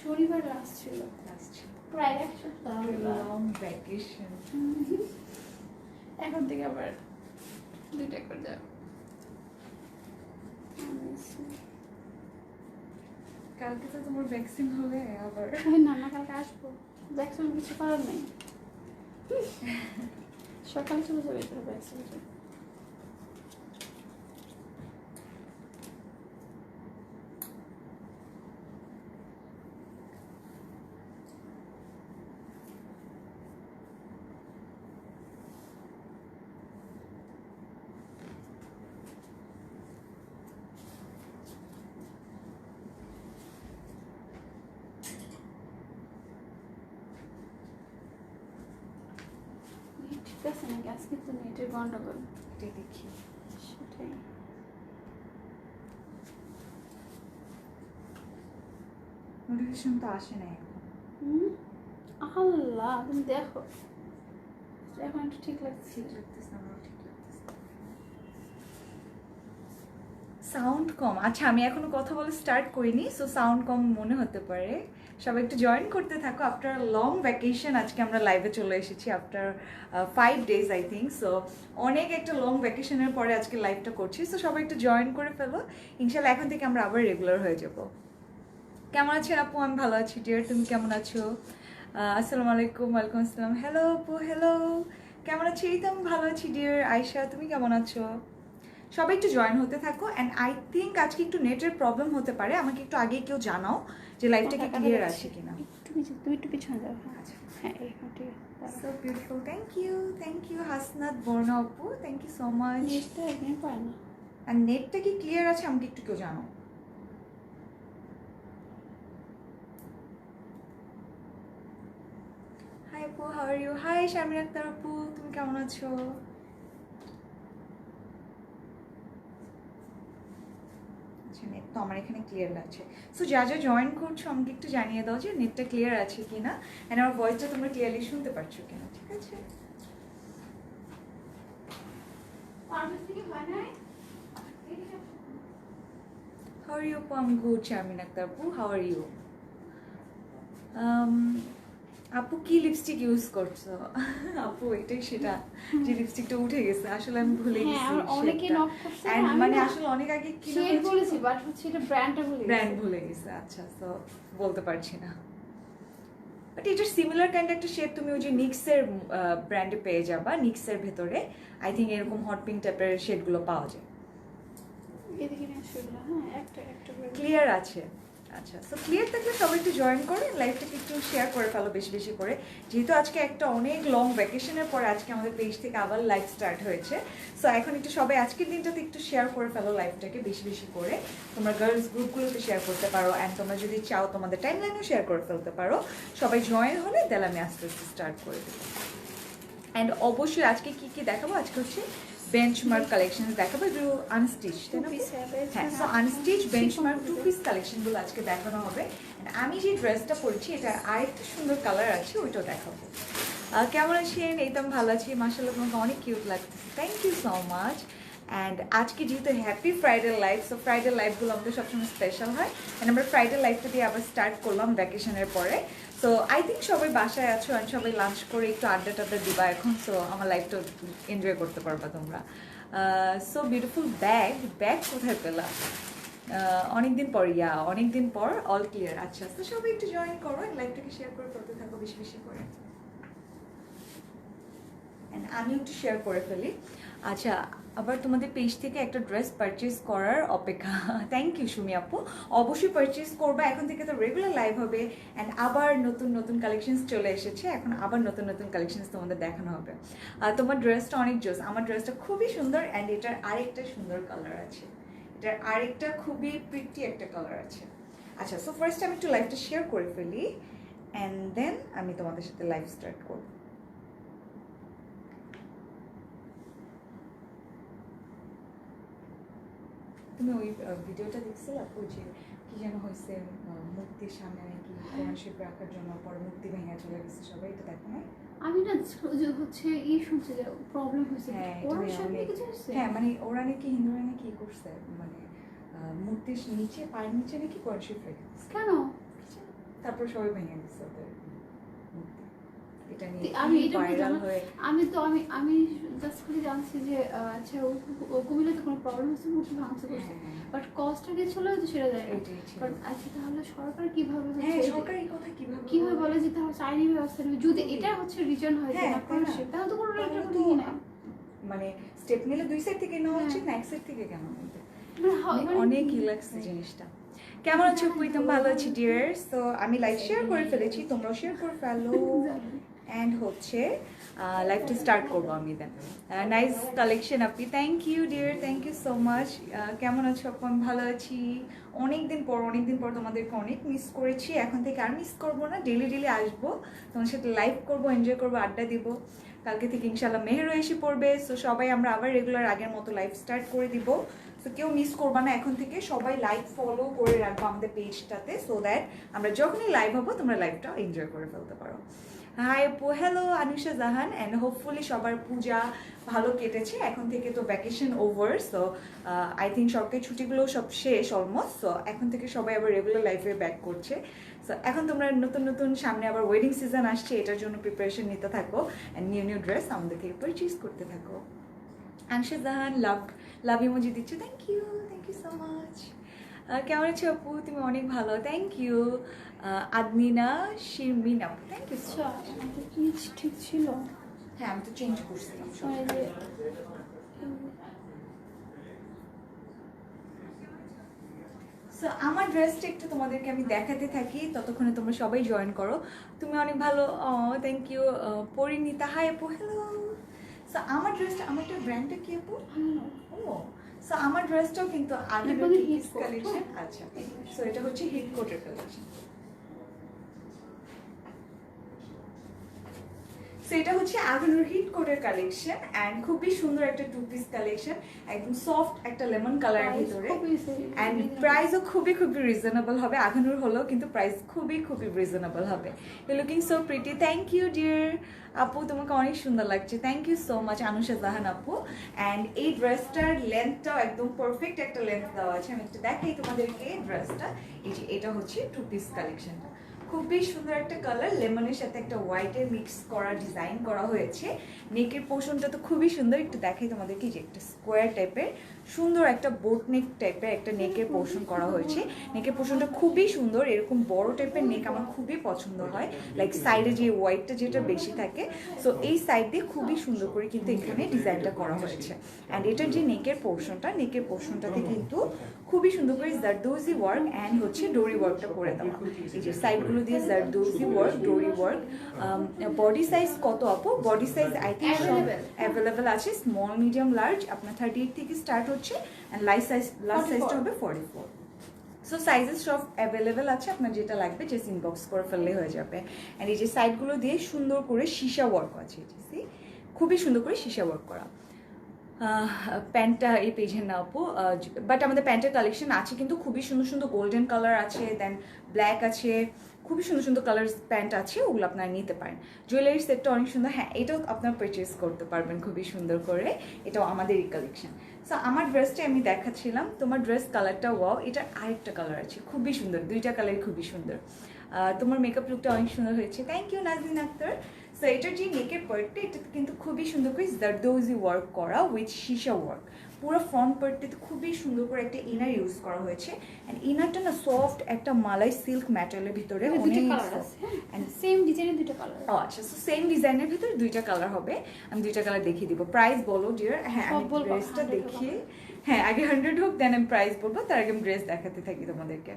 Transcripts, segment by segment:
শনিবার লাস্ট ছিল প্রায় এক সপ্তাহ লং ভ্যাকেশন। এখন থেকে আবার 2টা করে যাবে। কালকে তো তোমার ভ্যাকসিন হলে আবার না না কালকে আসবো, ভ্যাকসিন কিছু করার নেই, সকালে চলে যাবে তো ভ্যাকসিন। ঠিক আছে নাকি আজকে তো নেটের গন্ডগোল, এটাই দেখি। সেটাই। নোটিফিকেশন তো আসে না এখন। আল্লাহ তুমি দেখো এখন একটু ঠিক লাগছে। ঠিক লাগতেছে, আমারও ঠিক লাগতেছে। সাউন্ড কম। আচ্ছা আমি এখনো কথা বলে স্টার্ট করিনি, সো সাউন্ড কম মনে হতে পারে। সবাই একটু জয়েন করতে থাকো। আফটার লং ভ্যাকেশন আজকে আমরা লাইভে চলে এসেছি, after 5 days I think. So অনেক একটা লং ভ্যাকেশনের পরে আজকে লাইভটা করছি, সো সবাই একটু জয়েন করে ফেলো। ইনশাল্লাহ এখন থেকে আমরা আবার রেগুলার হয়ে যাব। কেমন আছেন আপু? আমি ভালো আছি ডিয়ার, তুমি কেমন আছো? আসসালামু আলাইকুম। ওয়ালাইকুম আসসালাম। হ্যালো আপু, হ্যালো, কেমন আছি? এই তো আমি ভালো আছি ডিয়ার। আয়শা তুমি কেমন আছো? সবাই একটু জয়েন হতে থাকো। অ্যান্ড আই থিঙ্ক আজকে একটু নেটের প্রবলেম হতে পারে, আমাকে একটু আগে কেউ জানাও যে লাইভটা কি ক্লিয়ার আছে কিনা। তুমি একটু পিছনে যাও। আচ্ছা, হ্যাঁ এখন ঠিক আছে। So beautiful. Thank you Hasnat Borna আপু, থ্যাংক ইউ সো মাচ। নেটটা একদম পায় না। আর নেটটা কি ক্লিয়ার আছে আমাকে একটু কেউ জানাও। হাই আপু, how are you? Hi Sharmin Akter আপু, তুমি কেমন আছো? আচ্ছা, নেট তো আমার এখানে ক্লিয়ার লাগছে। সো যা যা জয়েন করছো আমাকে একটু জানিয়ে দাও যে নেটটা ক্লিয়ার আছে কিনা, অ্যান্ড আমার ভয়েসটা তোমরা ক্লিয়ারলি শুনতে পারছো কিনা, ঠিক আছে? How are you? I'm good, Charmin Akhtar. Appu, how are you? আপু কি লিপস্টিক ইউজ করছো? আপু এটাই সেটা যে লিপস্টিকটা উঠে গেছে, আসলে আমি ভুলে গেছি। হ্যাঁ অনেকে নক করছে, মানে আসলে অনেক আগে কি শেড বলেছি বাট হচ্ছে এটা ব্র্যান্ডটা ভুলে গেছে। আচ্ছা, তো বলতে পারছি না, বাট এটার সিমিলার কাইন্ড একটা শেড তুমি ওই যে নিক্সের ব্র্যান্ডে পেয়ে যাবা। নিক্সের ভেতরে আই থিঙ্ক এরকম হট পিঙ্ক টাইপের শেডগুলো পাওয়া যায়। এদিকে না শুনলা, হ্যাঁ একটা ক্লিয়ার আছে। আচ্ছা, সো ক্লিয়ার থাকলে সবাই একটু জয়েন করে লাইভটাকে একটু শেয়ার করে ফেলো বেশি বেশি করে, যেহেতু আজকে একটা অনেক লং ভ্যাকেশনের পরে আজকে আমাদের পেজ থেকে আবার লাইভ স্টার্ট হয়েছে। সো এখন একটু সবাই আজকের দিনটাতে একটু শেয়ার করে ফেলো লাইভটাকে বেশি বেশি করে। তোমরা গার্লস গ্রুপগুলোতে শেয়ার করতে পারো, অ্যান্ড তোমরা যদি চাও তোমাদের টাইম লাইনেও শেয়ার করে ফেলতে পারো। সবাই জয়েন হলে তাহলে আমি আস্তে আস্তে স্টার্ট করে দেবো। অ্যান্ড অবশ্যই আজকে কি কি দেখাবো, আজকে হচ্ছে বেঞ্চমার্ক কালেকশন দেখাবো, এগুলো আনস্টিচ, তাই না? হ্যাঁ, সো আনস্টিচ বেঞ্চমার্ক 2 পিস কালেকশনগুলো আজকে দেখানো হবে। আমি যে ড্রেসটা পরেছি এটা আরেকটা সুন্দর কালার আছে, ওইটাও দেখাবো। কেমন আছেন? এই তো আমি ভালো আছি, মাশাআল্লাহ তোমাকে অনেক কিউট লাগতেছে, thank you so much. And আজকে যেহেতু happy Friday live, so Friday লাইভগুলো আমাদের সবসময় স্পেশাল হয়, অ্যান্ড আমরা ফ্রাইডে লাইভটা দিয়ে আবার স্টার্ট করলাম ভ্যাকেশনের পরে। সো আই থিঙ্ক সবাই বাসায় আছো অ্যান্ড সবাই লাঞ্চ করে একটু আড্ডা টাড্ডা দিবা এখন, সো আমার লাইফটা এনজয় করতে পারবা তোমরা। সো বিউটিফুল ব্যাগ কোথায় পেলা? অনেকদিন পর, অনেকদিন পর, অল ক্লিয়ার। আচ্ছা, তো সবাই একটু জয়েন করো, লাইভটাকে শেয়ার করে করতে থাকো বেশি বেশি করে, অ্যান্ড আমি একটু শেয়ার করে ফেলি। আচ্ছা, আবার তোমাদের পেজ থেকে একটা ড্রেস পারচেজ করার অপেক্ষা। থ্যাংক ইউ সুমি আপু, অবশ্যই পারচেজ করবা। এখন থেকে তো রেগুলার লাইভ হবে, অ্যান্ড আবার নতুন নতুন কালেকশনস চলে এসেছে, এখন আবার নতুন নতুন কালেকশনস তোমাদের দেখানো হবে। তোমার ড্রেসটা অনেক জোস, আমার ড্রেসটা খুবই সুন্দর, অ্যান্ড এটার আরেকটা সুন্দর কালার আছে, এটার আরেকটা খুবই প্রিটি একটা কালার আছে। আচ্ছা, সো ফার্স্ট আমি একটু লাইভটা শেয়ার করে ফেলি, অ্যান্ড দেন আমি তোমাদের সাথে লাইভ স্টার্ট করবো। তুমি ওই ভিডিওটা দেখছিলে আপু, যে কি যেন হয়েছে মূর্তির সামনে নাকি কোরআন শরীফ রাখার জন্য পরে মূর্তি ভেঙে চলে গেছে, সবাই এটা দেখো না? আমি না যে হচ্ছে শুনছি যে প্রবলেম হয়েছে। হ্যাঁ, মানে ওরা নাকি হিন্দুরা নাকি করছে, মানে মূর্তির নিচে পায়ের নিচে নাকি কোরআন শরীফ রেখে। কেন? তারপর সবাই ভেঙে দিচ্ছে ওদের মূর্তি। এটা নিয়ে আমি কি এটা ভাইরাল বুঝলাম না। হয়ে আমি জাস্ট খালি জানছি যে আচ্ছা কুমিল্লাতে কোনো প্রবলেম হচ্ছে মূর্তি ভাঙছে করছে, বাট কস্টটা গেছিল তো সেটা যায় না। এটাই ছিল। বাট আচ্ছা তাহলে সরকার কিভাবে হ্যাঁ, হচ্ছে সরকার এই কথা কিভাবে কিভাবে বলে যে তাহলে আইনি ব্যবস্থা নেবে যদি এটা হচ্ছে রিজন হয় যে হ্যাঁ, না তাই না? করছে, তাহলে তো কোনো তাহলে রেট তো নেই না। মানে স্টেপ নিলে দুই সাইড থেকে নেওয়া হ্যাঁ। উচিত না এক সাইড থেকে কেন নিতে? মানে অনেক ই লাগছে জিনিসটা। কেমন আছো প্রীতম? ভালো আছি ডিয়ার। তো আমি লাইভ শেয়ার করে ফেলেছি, তোমরাও শেয়ার করে ফেলো। অ্যান্ড হচ্ছে লাইভটা স্টার্ট করবো আমি দেন। নাইস কালেকশন আপনি, thank you dear, thank you so much. কেমন আছো আপু? আমি ভালো আছি। অনেকদিন পর তোমাদেরকে অনেক মিস করেছি। এখন থেকে আর মিস করবো না, ডেলি আসবো, তোমার সাথে লাইভ করবো, এনজয় করবো, আড্ডা দিব। কালকে থেকে ইনশাল্লাহ মেহেরও এসে পড়বে। সো সবাই আমরা আবার রেগুলার আগের মতো লাইভ স্টার্ট করে দিব। সো কেউ মিস করবা না, এখন থেকে সবাই লাইক ফলো করে রাখবো আমাদের পেজটাতে, সো দ্যাট আমরা যখনই লাইভ হবো তোমরা লাইভটা এনজয় করে ফেলতে পারো। হাই আপু, hello Anusha Jahan, and hopefully সবার পূজা ভালো কেটেছে। এখন থেকে তো vacation over, so I think সরকারি ছুটিগুলো সব শেষ অলমোস্ট। সো এখন থেকে সবাই আবার রেগুলার লাইফে ব্যাক করছে। সো এখন তোমরা নতুন সামনে আবার ওয়েডিং সিজন আসছে, এটার জন্য প্রিপারেশন নিতে থাকো অ্যান্ড নিউ ড্রেস আমাদের থেকে পারচেজ করতে থাকো। আনুষা জাহান লাভ ইমোজি দিচ্ছ, থ্যাংক ইউ সো মাচ। কেমন আছো আপু? তুমি অনেক ভালো, থ্যাংক ইউ। আদমিনা শিরমিন আপু, থ্যাংক ইউ সো মাচ। আচ্ছা কি ঠিক ছিল? হ্যাঁ, আমি তো চেঞ্জ করছিলাম সব। মানে যে সো আমার ড্রেসটা একটু তোমাদেরকে আমি দেখাতে থাকি, ততক্ষণে তোমরা সবাই জয়েন করো। তুমি অনেক ভালো, থ্যাংক ইউ। পরিণীতা, হাই আপু, হ্যালো। সো আমার ড্রেসটা, আমারটা ব্র্যান্ডটা কি আপু? ও, সো আমার ড্রেসটাও কিন্তু আগে কালেকশন। আচ্ছা, সো এটা হচ্ছে হিট কোটের কালেকশন। সো এটা হচ্ছে আগুনের হিট কোটের কালেকশন অ্যান্ড খুবই সুন্দর একটা টু পিস কালেকশন, একদম সফট একটা লেমন কালারের ভিতরে। অ্যান্ড প্রাইসও খুবই রিজনেবল হবে। আগুনের হলেও কিন্তু প্রাইস খুবই রিজনেবল হবে। You looking so pretty, thank you dear আপু, তোমাকে অনেক সুন্দর লাগছে, thank you so much Anusha Jahan আপু। অ্যান্ড এই ড্রেসটার লেন্থটাও একদম পারফেক্ট একটা লেন্থ দেওয়া আছে। আমি একটু দেখাই তোমাদেরকে ড্রেসটা। এই যে এটা হচ্ছে টু পিস কালেকশনটা, খুবই সুন্দর একটা কালার, লেমনের সাথে একটা হোয়াইটের মিক্স করা ডিজাইন করা হয়েছে। নেকের পোর্শনটা তো খুবই সুন্দর, একটু দেখাই তোমাদেরকে। যে একটা স্কোয়ার টাইপের সুন্দর একটা বোট নেক টাইপের একটা নেকের পোর্শন করা হয়েছে। নেকের পোর্শনটা খুবই সুন্দর, এরকম বড় টাইপের নেক আমার খুবই পছন্দ হয়, লাইক সাইডে যে হোয়াইটটা যেটা বেশি থাকে। সো এই সাইড দিয়ে খুবই সুন্দর করে কিন্তু এখানে ডিজাইনটা করা হয়েছে। অ্যান্ড এটার যে নেকের পোর্শনটাতে কিন্তু খুবই সুন্দর করে জারদৌজি ওয়ার্ক অ্যান্ড হচ্ছে ডোরি ওয়ার্কটা করে দেওয়া। এই যে সাইডগুলো দিয়ে জারদৌজি ওয়ার্ক, ডোরি ওয়ার্ক। বডি সাইজ কত আপু? Body size I think available আছে, স্মল, মিডিয়াম, লার্জ। আপনার 38 থেকে স্টার্ট হচ্ছে অ্যান্ড লাস্ট সাইজটা হবে 44। সো সাইজেস সব অ্যাভেলেবেল আছে, আপনার যেটা লাগবে জাস্ট ইনবক্স করে ফেললে হয়ে যাবে। অ্যান্ড এই যে সাইডগুলো দিয়ে সুন্দর করে সীসা ওয়ার্ক আছে, খুবই সুন্দর করে সীসা ওয়ার্ক করা। প্যান্টটা এই পেজের না আপু, বাট আমাদের প্যান্টের কালেকশন আছে কিন্তু খুবই সুন্দর গোল্ডেন কালার আছে, দেন ব্ল্যাক আছে, খুবই সুন্দর কালার প্যান্ট আছে, ওগুলো আপনারা নিতে পারেন। জুয়েলারি সেটটা অনেক সুন্দর, হ্যাঁ এটাও আপনারা পারচেস করতে পারবেন খুবই সুন্দর করে, এটাও আমাদেরই কালেকশন। সো আমার ড্রেসটা আমি দেখাচ্ছিলাম, তোমার ড্রেস কালারটা ওয়াও, এটার আরেকটা কালার আছে খুবই সুন্দর, দুইটা কালার খুবই সুন্দর। তোমার মেকআপ লুকটা অনেক সুন্দর হয়েছে, thank you Nazrin Akter. So এটার যে নেকের পার্টটা, এটা কিন্তু খুবই সুন্দর করে জারদৌজি ওয়ার্ক করা উইথ সীসা ওয়ার্ক। পুরো ফ্রন্ট পার্টটাতে খুবই সুন্দর করে একটা ইনার ইউজ করা হয়েছে। অ্যান্ড ইনারটা না সফট একটা মালাই সিল্ক ম্যাটেরিয়ালের ভিতরে, অনেক সেম ডিজাইনের দুটো কালার। ও আচ্ছা, সো সেম ডিজাইনের ভিতরে দুইটা কালার হবে। আমি দুইটা কালার দেখিয়ে দিব। প্রাইস বলো ডিয়ার? হ্যাঁ, আমি ড্রেসটা দেখিয়ে, হ্যাঁ আগে 100 হোক, দেন আমি প্রাইস বলবো, তার আগে আমি ড্রেস দেখাতে থাকি তোমাদেরকে।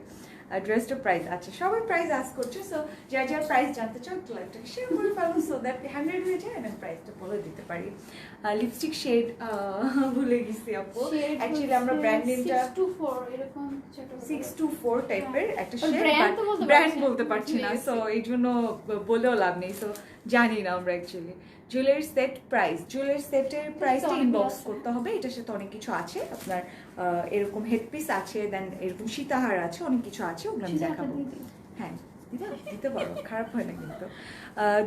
ড্রেসটার প্রাইস, আচ্ছা সবাই প্রাইস আস্ক করছে, সো যার প্রাইস জানতে চাও একটু লাইভটাকে শেয়ার করে ফেলো, সো দ্যাট 100 হয়ে যায়, আমি প্রাইসটা বলে দিতে পারি। লিপস্টিক শেড ভুলে গেছি আপু, অ্যাকচুয়ালি আমরা ব্র্যান্ড নেমটা 624 টাইপের একটা শেড, ব্র্যান্ড বলতে পারছি না, সো এই জন্য বলেও লাভ নেই, সো জানি না আমরা actually. Jewellery set price, jewellery সেটের প্রাইসটা ইনবক্স করতে হবে, এটার সাথে অনেক কিছু আছে আপনার, এরকম হেডপিস আছে, দেন এরকম সীতাহার আছে, অনেক কিছু আছে, ওগুলো আমি দেখাবো। হ্যাঁ দিতে পারো, খারাপ হয় না কিন্তু।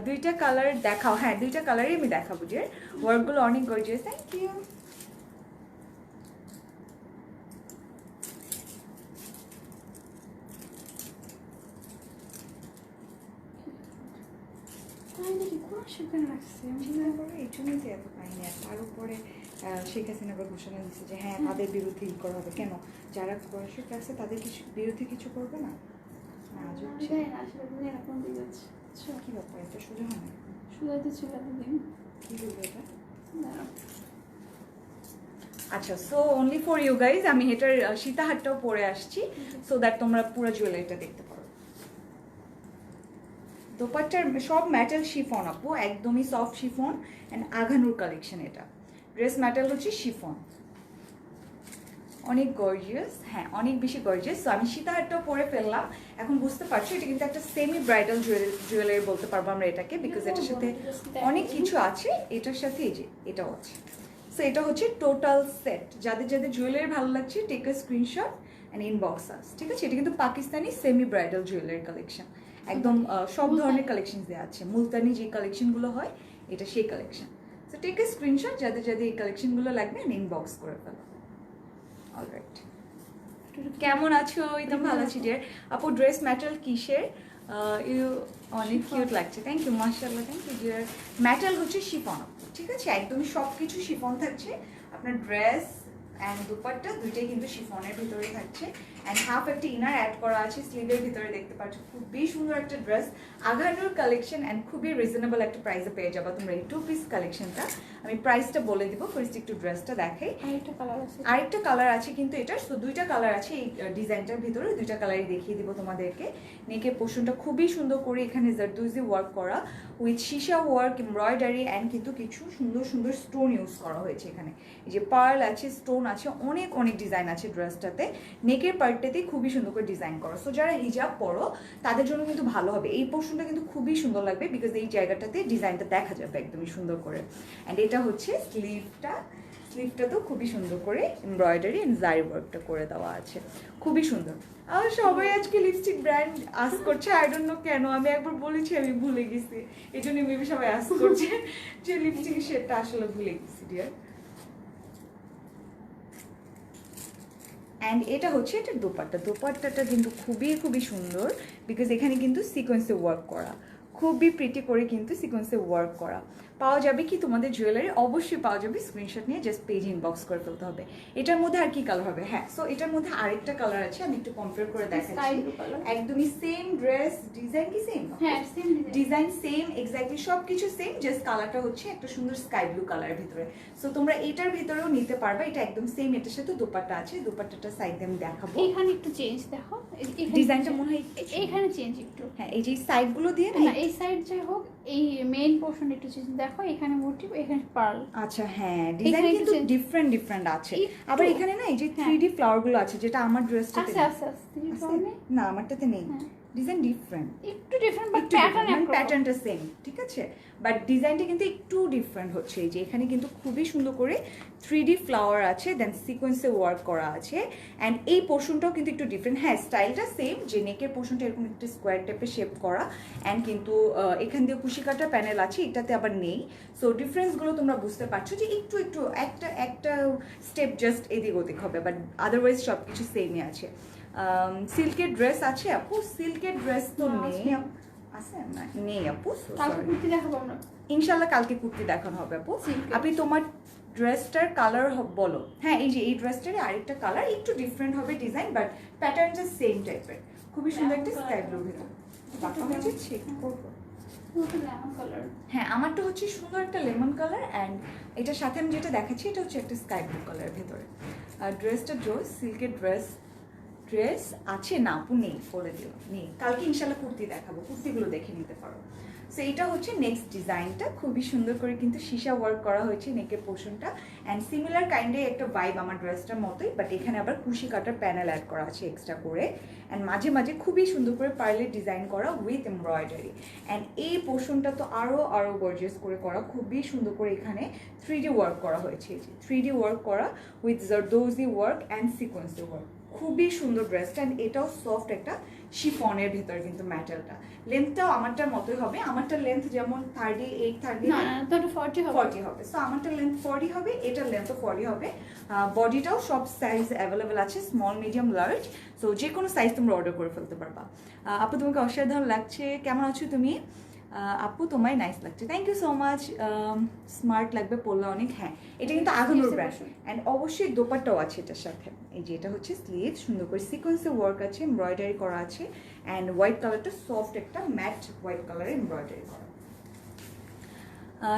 দুইটা কালার দেখাও, হ্যাঁ দুইটা কালারই আমি দেখাবো, যে ওয়ার্কগুলো অনেক গর্জিয়াস, থ্যাংক ইউ। তাই নাকি কোন সেখানে রাখছে আমি চিন্তা করে এই জন্যই তো এত পাইনি। আর তার উপরে শেখ হাসিনা আবার ঘোষণা দিচ্ছে যে হ্যাঁ তাদের বিরুদ্ধে ই করা হবে। কেন যারা বয়সের আছে তাদের কিছু বিরুদ্ধে কিছু করবে না? না আজব ছিল। জানি না আসলে তুমি এরকম দিকে যাচ্ছে কি ব্যাপার, এটা সোজা হয় না? সুদাইতে ছিল এতদিন কি বলবো এটা? দাঁড়াও। আচ্ছা, so only for you guys আমি এটার সীতাহারটাও পরে আসছি, সো দ্যাট তোমরা পুরো জুয়েলারিটা দেখতে পারো। দোপাট্টার সব ম্যাটেল শিফন আপু, একদমই সফট শিফন অ্যান্ড আঘানুর কালেকশন। এটা ড্রেস ম্যাটেল হচ্ছে শিফন, অনেক গর্জিয়াস, হ্যাঁ অনেক বেশি গর্জিয়াস। সো আমি সীতাহারটাও পরে ফেললাম। এখন বুঝতে পারছো এটা কিন্তু একটা সেমি ব্রাইডাল জুয়েলারি বলতে পারবো আমরা এটাকে, বিকজ এটার সাথে অনেক কিছু আছে। এটার সাথে এই যে এটাও আছে। সো এটা হচ্ছে টোটাল সেট। যাদের যাদের জুয়েলারি ভালো লাগছে take a screenshot and inbox us, ঠিক আছে? এটা কিন্তু Pakistani semi bridal jewellery collection, একদম সব ধরনের কালেকশন দেওয়া আছে। মুলতানি যে কালেকশনগুলো হয় এটা সেই কালেকশন। সো টেক আ স্ক্রিনশট যাদের যাদের এই কালেকশনগুলো লাগবে অ্যান্ড ইনবক্স করে ফেলো। অলরাইট, কেমন আছো? একদম ভালো আছি ডিয়ার আপু। ড্রেস ম্যাটেরিয়াল কিসের? ইউ অনেক কিউট লাগছে, থ্যাংক ইউ, মাশাআল্লাহ, থ্যাংক ইউ ডিয়ার। ম্যাটেরিয়াল হচ্ছে শিফন, ঠিক আছে? একদমই সব কিছু শিফন থাকছে। আপনার ড্রেস অ্যান্ড দুপাট্টা দুইটাই কিন্তু শিফনের ভিতরে থাকছে। অ্যান্ড হাফ একটা ইনার অ্যাড করা আছে স্লিভের ভিতরে, দেখতে পাচ্ছ। খুবই সুন্দর একটা ড্রেস, আঘানুর কালেকশন অ্যান্ড খুবই রিজনেবল একটা প্রাইসে পেয়ে যাবা তোমরা এই 2 পিস কালেকশনটা। আমি প্রাইসটা বলে দিব, ফার্স্ট একটু ড্রেসটা দেখাই। আরেকটা কালার আছে কিন্তু এটার, তো দুইটা কালার আছে এই ডিজাইনটার ভিতরে, দুইটা কালারই দেখিয়ে দিব তোমাদেরকে। নেকের পোর্শনটা খুবই সুন্দর করে এখানে জারদুজি ওয়ার্ক করা with sheesha work, embroidery and কিন্তু কিছু সুন্দর সুন্দর স্টোন ইউজ করা হয়েছে এখানে। এই যে পার্ল আছে, স্টোন আছে, অনেক অনেক ডিজাইন আছে ড্রেসটাতে। নেকের পার্টটাতেই খুবই সুন্দর করে ডিজাইন করা। সো যারা হিজাব পরো তাদের জন্য কিন্তু ভালো হবে। এই পোর্শনটা কিন্তু খুবই সুন্দর লাগবে, বিকজ এই জায়গাটাতে ডিজাইনটা দেখা যাবে একদমই সুন্দর করে। অ্যান্ড এটা হচ্ছে স্লিভটা তো খুবই সুন্দর করে এমব্রয়ডারি অ্যান্ড জারি ওয়ার্কটা করে দেওয়া আছে, খুবই সুন্দর। আর সবাই আজকে লিপস্টিক ব্র্যান্ড আস করছে, আই ডোন্ট নো কেন। আমি একবার বলেছি, আমি ভুলে গেছি, এই জন্য মেবি সবাই আস করছে যে লিপস্টিকের শেডটা আসলে ভুলে গেছি ডিয়ার। অ্যান্ড এটা হচ্ছে এটা দোপাট্টাটা কিন্তু খুবই খুবই সুন্দর, বিকজ এখানে কিন্তু সিকোয়েন্সে ওয়ার্ক করা, খুবই প্রিটি করে কিন্তু সিকোয়েন্সে ওয়ার্ক করা। পাওয়া যাবে কি তোমাদের জুয়েলারি? অবশ্যই পাওয়া যাবে, স্ক্রিনশট নিয়ে জাস্ট পেজ ইনবক্স করে ফেলতে হবে। এটার মধ্যে আর কি কালার হবে? হ্যাঁ, সো এটার মধ্যে আরেকটা কালার আছে, আমি একটু কম্পেয়ার করে দেখাচ্ছি। একদমই সেম ড্রেস, ডিজাইন কি সেম? হ্যাঁ সেম ডিজাইন সেম, এক্স্যাক্টলি সবকিছু সেম, জাস্ট কালারটা হচ্ছে একটা সুন্দর স্কাই ব্লু কালারের ভিতরে। সো তোমরা এটার ভিতরেও নিতে পারবে, এটা একদম সেম। এটার সাথে দোপাট্টা আছে, দোপাট্টাটা সাইড দিয়ে আমি দেখাবো। এখানে একটু চেঞ্জ দেখো, ডিজাইনটা মনে হয় এইখানে চেঞ্জ একটু। হ্যাঁ, এই যে সাইডগুলো দিয়ে না এই সাইড যাই হোক, এই মেইন পোরশন একটু চেঞ্জ দেখো, এখানে মোটিভ, এখানে পার্ল। আচ্ছা হ্যাঁ, ডিজাইন কিন্তু ডিফারেন্ট আছে। আবার এখানে না এই যে 3D ফ্লাওয়ার গুলো আছে, যেটা আমার ড্রেসটাতে আছে না, আমারটাতে নেই। ডিজাইন ডিফারেন্ট, একটু ডিফারেন্ট, বাট প্যাটার্নটা সেম, ঠিক আছে? বাট ডিজাইনটা কিন্তু একটু ডিফারেন্ট হচ্ছে। এই যে এখানে কিন্তু খুবই সুন্দর করে 3D ফ্লাওয়ার আছে, দেন সিকোয়েন্সে ওয়ার্ক করা আছে। অ্যান্ড এই পোর্শনটাও কিন্তু একটু ডিফারেন্ট। হ্যাঁ, স্টাইলটা সেম, যে নেকের পোর্শনটা এরকম একটু স্কোয়ার টাইপের শেপ করা, অ্যান্ড কিন্তু এখান দিয়ে কুশি কাটা প্যানেল আছে, এটাতে আবার নেই। সো ডিফারেন্সগুলো তোমরা বুঝতে পারছো যে একটু একটা স্টেপ জাস্ট এদিক ওদিক হবে, বাট আদারওয়াইজ সব কিছু সেমই আছে। সিল্কের ড্রেস আছে আপু? সিল্কের ড্রেস তো নেই, আছে না? নেই আপু, কুর্তি দেখাবো আমরা ইনশাল্লাহ, কালকে কুর্তি দেখানো হবে আপু। আপনি তোমার ড্রেসটার কালার বলো। হ্যাঁ, এই যে এই ড্রেসটার আরেকটা কালার একটু ডিফারেন্ট হবে ডিজাইন, বাট প্যাটার্নটা সেম টাইপের, খুবই সুন্দর একটা স্কাই ব্লুর ভিতর। বাঁকা হয়ে যাচ্ছে, করবো। হ্যাঁ, আমারটা হচ্ছে সুন্দর একটা লেমন কালার, অ্যান্ড এটার সাথে আমি যেটা দেখাচ্ছি এটা হচ্ছে একটা স্কাই ব্লু কালারের ভেতরে। আর ড্রেসটা ড্রেস সিল্কের ড্রেস আছে না আপু? নেই, বলে দিও নেই। কালকে ইনশাল্লাহ কুর্তি দেখাবো, কুর্তিগুলো দেখে নিতে পারো। সো এটা হচ্ছে নেক্সট ডিজাইনটা, খুবই সুন্দর করে কিন্তু সীসা ওয়ার্ক করা হয়েছে নেকের পোর্শনটা, অ্যান্ড সিমিলার কাইন্ডের একটা ভাইব আমার ড্রেসটার মতোই, বাট এখানে আবার কুশি কাটার প্যানেল অ্যাড করা আছে এক্সট্রা করে, অ্যান্ড মাঝে মাঝে খুবই সুন্দর করে পার্লের ডিজাইন করা উইথ এমব্রয়ডারি। অ্যান্ড এই পোর্শনটা তো আরও গর্জিয়াস করে করা, খুবই সুন্দর করে এখানে 3D ওয়ার্ক করা হয়েছে। 3D ওয়ার্ক করা with zardozi work and sequence work, খুবই সুন্দর ড্রেসটা। অ্যান্ড এটাও সফট একটা শিফনের ভিতর কিন্তু ম্যাটেরিয়ালটা। লেন্থটাও আমারটার মতোই হবে, আমারটার লেন্থ যেমন 38 40 হবে। সো আমারটার লেন্থ 40 হবে, এটার লেন্থও 40 হবে। বডিটাও সব সাইজ অ্যাভেলেবেল আছে, স্মল, মিডিয়াম, লার্জ। সো যে কোনো সাইজ তোমরা অর্ডার করে ফেলতে পারবা। আপু তোমাকে অসাধারণ লাগছে, কেমন আছো তুমি? আপু তোমায় নাইস লাগছে, thank you so much. Smart লাগবে পরলে অনেক। হ্যাঁ, এটা কিন্তু আগানোর ব্র্যান্ড, অ্যান্ড অবশ্যই দোপাট্টাও আছে এটার সাথে। এই যে এটা হচ্ছে স্লিভ, সুন্দর করে সিকোয়েন্সে ওয়ার্ক আছে, এমব্রয়ডারি করা আছে, অ্যান্ড হোয়াইট কালারটা সফট একটা ম্যাট হোয়াইট কালারে এমব্রয়ডারি করা।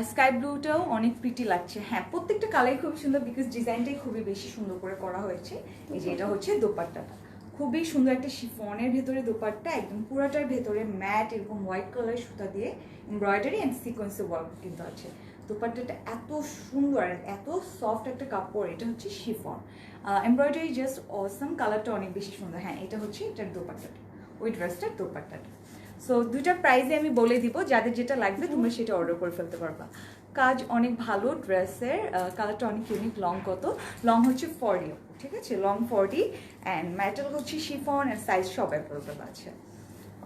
স্কাই ব্লুটাও অনেক প্রিটি লাগছে। হ্যাঁ, প্রত্যেকটা কালারই খুবই সুন্দর, বিকজ ডিজাইনটাই খুবই বেশি সুন্দর করে করা হয়েছে। এই যে এটা হচ্ছে দোপাট্টাটা, খুবই সুন্দর একটা শিফনের ভেতরে দোপাট্টা, একদম পুরাটার ভেতরে ম্যাট এরকম হোয়াইট কালারের সুতা দিয়ে এমব্রয়ডারি অ্যান্ড সিকোয়েন্সে ওয়ার্ক কিন্তু আছে। দোপাট্টাটা এত সুন্দর আর এত সফট একটা কাপড়, এটা হচ্ছে শিফন এমব্রয়ডারি, জাস্ট অসম। কালারটা অনেক বেশি সুন্দর। হ্যাঁ, এটা হচ্ছে এটার দোপাট্টাটা, ওই ড্রেসটার দোপাট্টাটা। সো দুইটা প্রাইসে আমি বলে দিব, যাদের যেটা লাগবে তোমরা সেটা অর্ডার করে ফেলতে পারবা। কাজ অনেক ভালো ড্রেসের, কালারটা অনেক ইউনিক। লং কত? লং হচ্ছে 40, ঠিক আছে, লং 40, অ্যান্ড ম্যাটেরিয়াল হচ্ছে শিফন, অ্যান্ড সাইজ সব অ্যাভেলেবল আছে।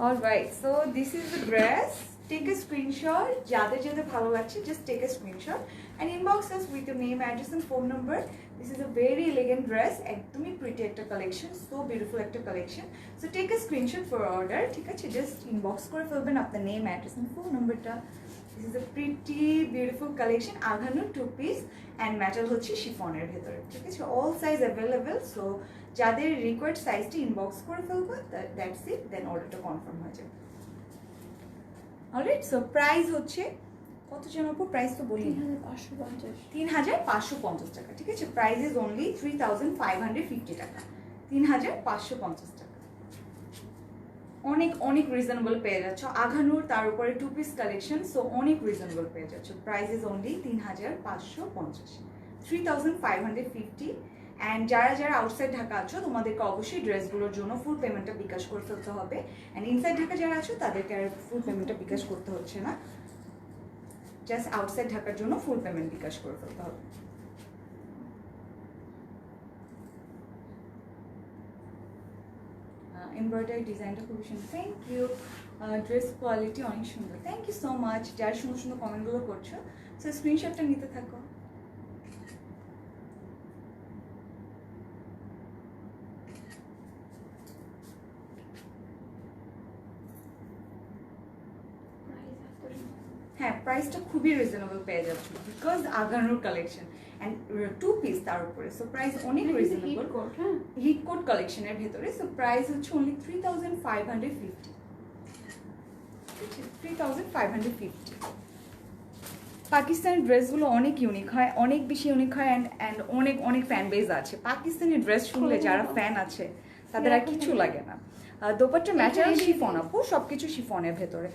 Alright, so this is the dress. Take a screenshot, যাদের যাদের ভালো লাগছে just take a screenshot and inbox us with your name, address and phone number. This is a very elegant dress, একদমই pretty একটা কালেকশন, so beautiful একটা কালেকশন। So take a screenshot for order, ঠিক আছে, জাস্ট ইনবক্স করে ফেলবেন আপনার নেম, অ্যাড্রেস অ্যান্ড ফোন নাম্বারটা। This is a pretty beautiful collection, আঘানো 2 পিস অ্যান্ড ম্যাটেরিয়াল হচ্ছে শিফনের ভেতরে, ঠিক আছে, অল সাইজ অ্যাভেলেবেল। সো যাদের রিকোয়ার্ড সাইজটি ইনবক্স করে ফেলবো, দ্যাটস ইট, দেন অর্ডারটা কনফার্ম হয়ে যাবে। অলরাইট, সো প্রাইস হচ্ছে কত জনের উপর? প্রাইস তো বলি 3,550 টাকা, ঠিক আছে। প্রাইস ইজ অনলি 3,550 টাকা, 3,550 টাকা। অনেক অনেক রিজনেবল পেয়ে যাচ্ছ, আঘানুর তার উপরে 2 পিস কালেকশন, সো অনেক রিজনেবল পেয়ে যাচ্ছ। Price is only 3,550, 3,550। অ্যান্ড যারা যারা আউটসাইড ঢাকা আছো তোমাদেরকে অবশ্যই ড্রেসগুলোর জন্য ফুল পেমেন্টটা বিকাশ করে ফেলতে হবে, অ্যান্ড ইনসাইড ঢাকা যারা আছো তাদেরকে আর ফুল পেমেন্টটা বিকাশ করতে হচ্ছে না, জাস্ট আউটসাইড ঢাকার জন্য ফুল পেমেন্ট বিকাশ করে ফেলতে হবে। এমব্রয়ডারি ডিজাইনটা খুবই সুন্দর, থ্যাংক ইউ। ড্রেস কোয়ালিটি অনেক সুন্দর, থ্যাংক ইউ সো মাচ। যারা সুন্দর সুন্দর কমেন্টগুলো করছো, সো স্ক্রিনশটটা নিতে থাকো। হ্যাঁ, প্রাইসটা খুবই রিজনেবল পেয়ে যাচ্ছ, বিকজ আগানোর কালেকশন অ্যান্ড 2 পিস তার উপরে, সো প্রাইস অনেক রিজনেবল। হিট কোট কালেকশনের ভেতরে, সো প্রাইস হচ্ছে অনলি 3,550, 3,550। পাকিস্তানি ড্রেসগুলো অনেক ইউনিক হয়, অনেক বেশি ইউনিক হয়, অ্যান্ড অনেক অনেক ফ্যান বেজ আছে। পাকিস্তানি ড্রেস শুনলে যারা ফ্যান আছে তাদের আর কিছু লাগে না। দোপাট্টা ম্যাটেরিয়াল শিফন আপু, সব কিছু শিফনের ভেতরে।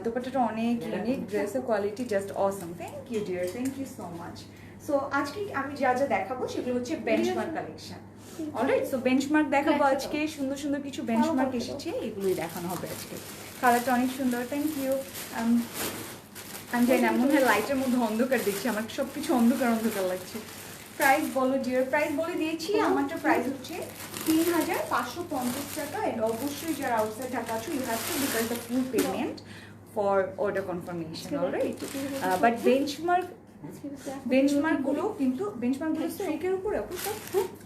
দোপাট্টাটা অনেক ইউনিক, ড্রেসের quality just awesome. Thank you dear, thank you so much. So আজকে আমি যা যা দেখাবো সেগুলো হচ্ছে benchmark collection. Alright, so benchmark দেখাবো আজকে, সুন্দর সুন্দর কিছু বেঞ্চমার্ক এসেছে, এগুলোই দেখানো হবে আজকে। কালারটা অনেক সুন্দর, থ্যাংক ইউ। আমি জানি না, মনে হয় লাইটের মধ্যে অন্ধকার দেখছি, আমার সব কিছু অন্ধকার অন্ধকার লাগছে। প্রাইস বলো ডিয়ার, প্রাইস বলে দিয়েছি। আমারটা প্রাইস হচ্ছে 3,550 টাকা, এন্ড অবশ্যই যারা আউটসাইড ঢাকা আছো you have to bKash the full payment for order confirmation, alright. But বেঞ্চমার্কগুলো কিন্তু বেঞ্চমার্কগুলো স্ট্রিকের উপরে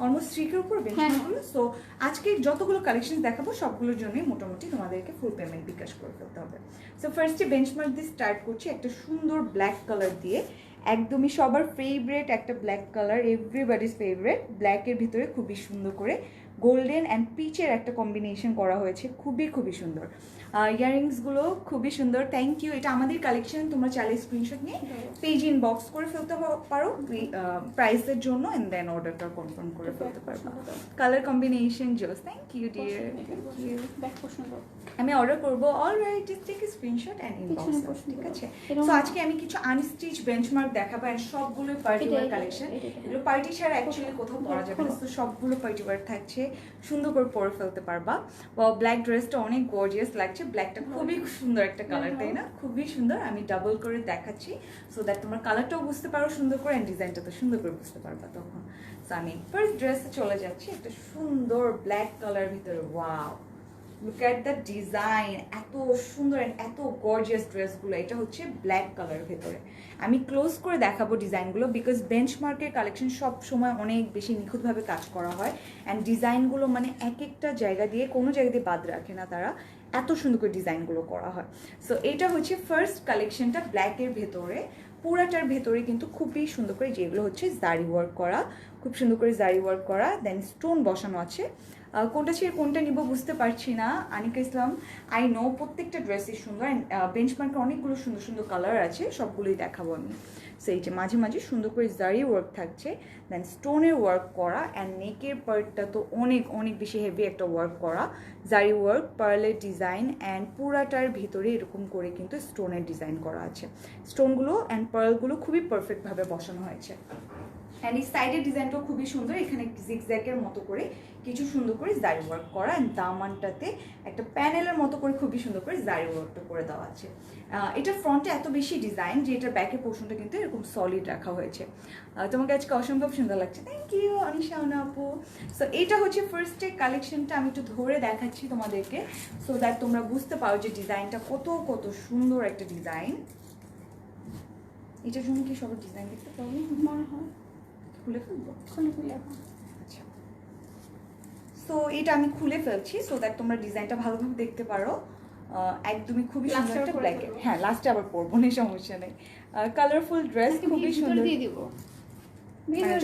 অলমোস্ট স্ট্রিকের উপর বেঞ্চমার্কগুলো। সো আজকে যতগুলো কালেকশন দেখাবো সবগুলোর জন্যই মোটামুটি তোমাদেরকে ফুল পেমেন্ট বিকাশ করে ফেলতে হবে। সো ফার্স্টে বেঞ্চমার্ক দিয়ে স্টার্ট করছি, একটা সুন্দর ব্ল্যাক কালার দিয়ে, একদমই সবার ফেভারিট একটা ব্ল্যাক কালার, এভরিবাডিজ ফেভারিট। ব্ল্যাকের ভিতরে খুবই সুন্দর করে গোল্ডেন অ্যান্ড পিচের একটা কম্বিনেশন করা হয়েছে, খুবই খুবই সুন্দর। ইয়াররিংসগুলো খুবই সুন্দর, থ্যাংক ইউ। এটা আমাদের কালেকশন, তোমরা চাইলে স্ক্রিনশট নিয়ে পেজ ইনবক্স করে ফেলতে পারো প্রাইসের জন্য, অ্যান্ড দেন অর্ডারটা কনফার্ম করে ফেলতে পারবো। কালার কম্বিনেশন জোস, thank you dear, thank you. আমি অর্ডার করবো, alright, take screenshot and inbox, ঠিক আছে। সো আজকে আমি কিছু আনস্টিচ বেঞ্চমার্ক দেখাবো, অ্যান্ড সবগুলো পার্টি ওয়্যার কালেকশন। এগুলো পার্টি ছাড়া অ্যাকচুয়ালি কোথাও পরা যাবে না, তো সবগুলো পার্টি ওয়্যার থাকছে, সুন্দর করে পরে ফেলতে পারবা। ব্ল্যাক ড্রেসটা অনেক গর্জিয়াস লাগছে, ব্ল্যাকটা খুবই সুন্দর একটা কালার, তাই না? খুবই সুন্দর। আমি ডাবল করে দেখাচ্ছি সো দ্যাট তোমার কালারটাও বুঝতে পারো সুন্দর করে, অ্যান্ড ডিজাইনটা তো সুন্দর করে বুঝতে পারবা তখন। সো আমি ফার্স্ট ড্রেসে চলে যাচ্ছি, একটা সুন্দর ব্ল্যাক কালার ভিতরে, wow look at the design, এত সুন্দর অ্যান্ড এত গর্জিয়াস ড্রেসগুলো। এটা হচ্ছে ব্ল্যাক কালার ভেতরে। আমি ক্লোজ করে দেখাবো ডিজাইনগুলো, বিকজ বেঞ্চমার্কের কালেকশন সব সময় অনেক বেশি নিখুঁতভাবে কাজ করা হয় অ্যান্ড ডিজাইনগুলো মানে এক একটা জায়গা দিয়ে কোনো জায়গা দিয়ে বাদ রাখে না তারা, এত সুন্দর করে ডিজাইনগুলো করা হয়। সো এটা হচ্ছে ফার্স্ট কালেকশনটা ব্ল্যাকের ভেতরে। পুরাটার ভেতরে কিন্তু খুবই সুন্দর করে যেগুলো হচ্ছে জারি ওয়ার্ক করা, খুব সুন্দর করে জারি ওয়ার্ক করা, দেন স্টোন বসানো আছে। কোনটা ছেড়ে কোনটা নিব বুঝতে পারছি না। আনিকা ইসলাম, আই নো প্রত্যেকটা ড্রেসই সুন্দর অ্যান্ড বেঞ্চমার্কে অনেকগুলো সুন্দর সুন্দর কালার আছে, সবগুলোই দেখাবো আমি। সো এই যে মাঝে মাঝে সুন্দর করে জারি ওয়ার্ক থাকছে, দেন স্টোনের ওয়ার্ক করা অ্যান্ড নেকের পার্টটা তো অনেক অনেক বেশি হেভি একটা ওয়ার্ক করা, জারি ওয়ার্ক, পার্লের ডিজাইন অ্যান্ড পুরাটার ভিতরে এরকম করে কিন্তু স্টোনের ডিজাইন করা আছে। স্টোনগুলো অ্যান্ড পার্লগুলো খুবই পারফেক্টভাবে বসানো হয়েছে। অ্যান্ড এই সাইডের ডিজাইনটাও খুবই সুন্দর, এখানে জিগজ্যাগের মতো করে কিছু সুন্দর করে জারি ওয়ার্ক করা অ্যান্ড দামানটাতে একটা প্যানেলের মতো করে খুবই সুন্দর করে জারি ওয়ার্কটা করে দেওয়া আছে। এটা ফ্রন্টে এত বেশি ডিজাইন যে এটার ব্যাকের পোর্শনটা কিন্তু এরকম সলিড রাখা হয়েছে। তোমাকে আজকে অসম্ভব সুন্দর লাগছে, থ্যাংক ইউ অনিশা আপু। সো এটা হচ্ছে ফার্স্টে কালেকশনটা, আমি একটু ধরে দেখাচ্ছি তোমাদেরকে সো দ্যাট তোমরা বুঝতে পারো যে ডিজাইনটা কত কত সুন্দর একটা ডিজাইন। এটার জন্য কি সবার ডিজাইন দেখতে পারবো মনে হয় খুলে ফেলবো? খুলে এখন। আচ্ছা, সো এটা আমি খুলে ফেলছি সো দ্যাট তোমরা ডিজাইনটা ভালোভাবে দেখতে পারো। একদমই খুবই সুন্দর একটা ব্ল্যাকে, হ্যাঁ লাস্টে আবার পরবো না, সমস্যা নেই। কালারফুল ড্রেস, খুবই সুন্দর। দিয়ে দিব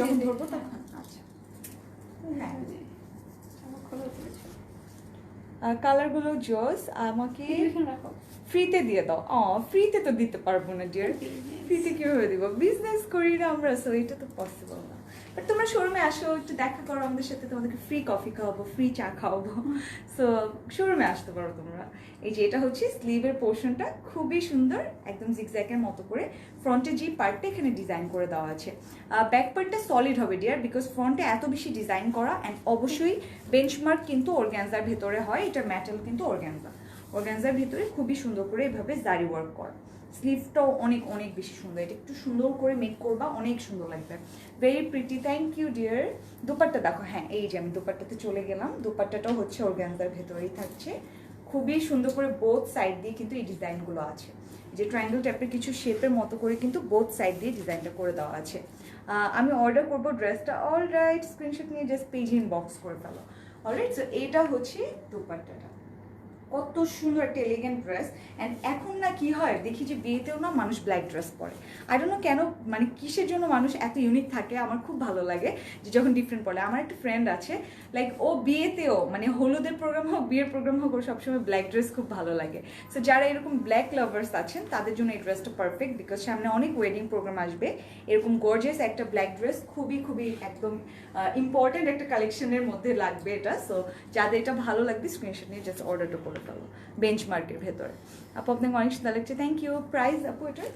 যখন ধরবো তখন। আচ্ছা, হ্যাঁ কালারগুলো জোস, আমাকে রাখো ফ্রিতে দিয়ে দাও। ফ্রিতে তো দিতে পারবো না ডিয়ার, ফ্রিতে কীভাবে দিব? বিজনেস করি না আমরা, সো এটা তো পসিবল না। বাট তোমরা শোরুমে আসো, একটু দেখা করো আমাদের সাথে, তোমাদেরকে ফ্রি কফি খাওয়াবো, ফ্রি চা খাওয়াবো। সো শোরুমে আসতে পারো তোমরা। এই যে এটা হচ্ছে স্লিভের পোর্শনটা, খুবই সুন্দর, একদম জিগজ্যাগের মতো করে ফ্রন্টে যে পার্টটা এখানে ডিজাইন করে দেওয়া আছে। ব্যাক পার্টটা সলিড হবে ডিয়ার, বিকজ ফ্রন্টে এত বেশি ডিজাইন করা অ্যান্ড অবশ্যই বেঞ্চমার্ক কিন্তু অর্গ্যানজার ভেতরে হয়, এটার ম্যাটেরিয়াল কিন্তু অর্গ্যানজার ভিতরে খুবই সুন্দর করে এভাবে জারি ওয়ার্ক করা। স্লিভটাও অনেক অনেক বেশি সুন্দর, এটা একটু সুন্দর করে মেক করবা, অনেক সুন্দর লাগবে, very pretty. Thank you dear. Dupatta দেখো, হ্যাঁ এই যে আমি দোপাট্টাতে চলে গেলাম, দোপাট্টাটাও হচ্ছে অর্গ্যানজার ভেতরেই থাকছে, খুবই সুন্দর করে বোথ সাইড দিয়ে কিন্তু এই ডিজাইনগুলো আছে, যে ট্রায়াঙ্গেল টাইপের কিছু শেপের মতো করে কিন্তু বোথ সাইড দিয়ে ডিজাইনটা করে দেওয়া আছে। আমি অর্ডার করবো ড্রেসটা, অলরাইট স্ক্রিনশট নিয়ে জাস্ট পেজ ইনবক্স করে ফেলো। অলরাইট, সো এটা হচ্ছে দোপাট্টাটা, কত সুন্দর একটা এলিগেন্ট ড্রেস। অ্যান্ড এখন না কি হয় দেখি যে বিয়েতেও না মানুষ ব্ল্যাক ড্রেস পরে, আই ডোন্ট নো কেন, মানে কিসের জন্য মানুষ এত ইউনিক থাকে, আমার খুব ভালো লাগে যে যখন ডিফারেন্ট পরে। আমার একটা ফ্রেন্ড আছে, লাইক ও বিয়েতেও মানে হলুদের প্রোগ্রাম হোক বিয়ের প্রোগ্রাম হোক, ওর সবসময় ব্ল্যাক ড্রেস খুব ভালো লাগে। সো যারা এরকম ব্ল্যাক লাভার্স আছেন তাদের জন্য এই ড্রেসটা পারফেক্ট, বিকজ সামনে অনেক ওয়েডিং প্রোগ্রাম আসবে, এরকম গর্জিয়াস একটা ব্ল্যাক ড্রেস খুবই খুবই একদম ইম্পর্টেন্ট একটা কালেকশনের মধ্যে লাগবে এটা। সো যাদের এটা ভালো লাগবে স্ক্রিনশট নিয়ে জাস্ট অর্ডারটা করে ফেলো বেঞ্চমার্কের ভেতরে। আপু আপনাকে অনেক সুন্দর লাগছে, থ্যাংক ইউ। প্রাইস আপু এটার?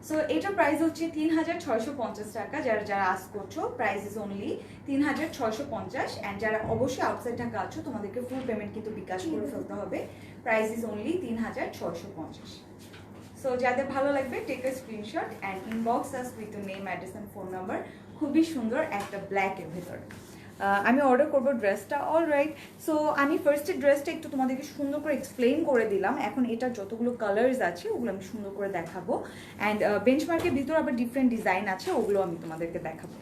সো এটার প্রাইস হচ্ছে 3650 টাকা। যারা যারা আস্ক করছো, প্রাইস ইজ অনলি 3650। অ্যান্ড যারা অবশ্যই আউটসাইড ঢাকা আছো তোমাদেরকে ফুল পেমেন্ট কিন্তু বিকাশ করে ফেলতে হবে, প্রাইস ইজ অনলি 3650। সো যাদের ভালো লাগবে take a screenshot and inbox us with your name, address and phone number. খুবই সুন্দর একটা ব্ল্যাকের ভেতরে আমি অর্ডার করবো ড্রেসটা। অলরাইট, সো আমি ফার্স্টের ড্রেসটা একটু তোমাদেরকে সুন্দর করে এক্সপ্লেইন করে দিলাম। এখন এটা যতগুলো কালার্স আছে ওগুলো আমি সুন্দর করে দেখাবো, অ্যান্ড বেঞ্চমার্কের ভিতরে আবার ডিফারেন্ট ডিজাইন আছে, ওগুলো আমি তোমাদেরকে দেখাবো।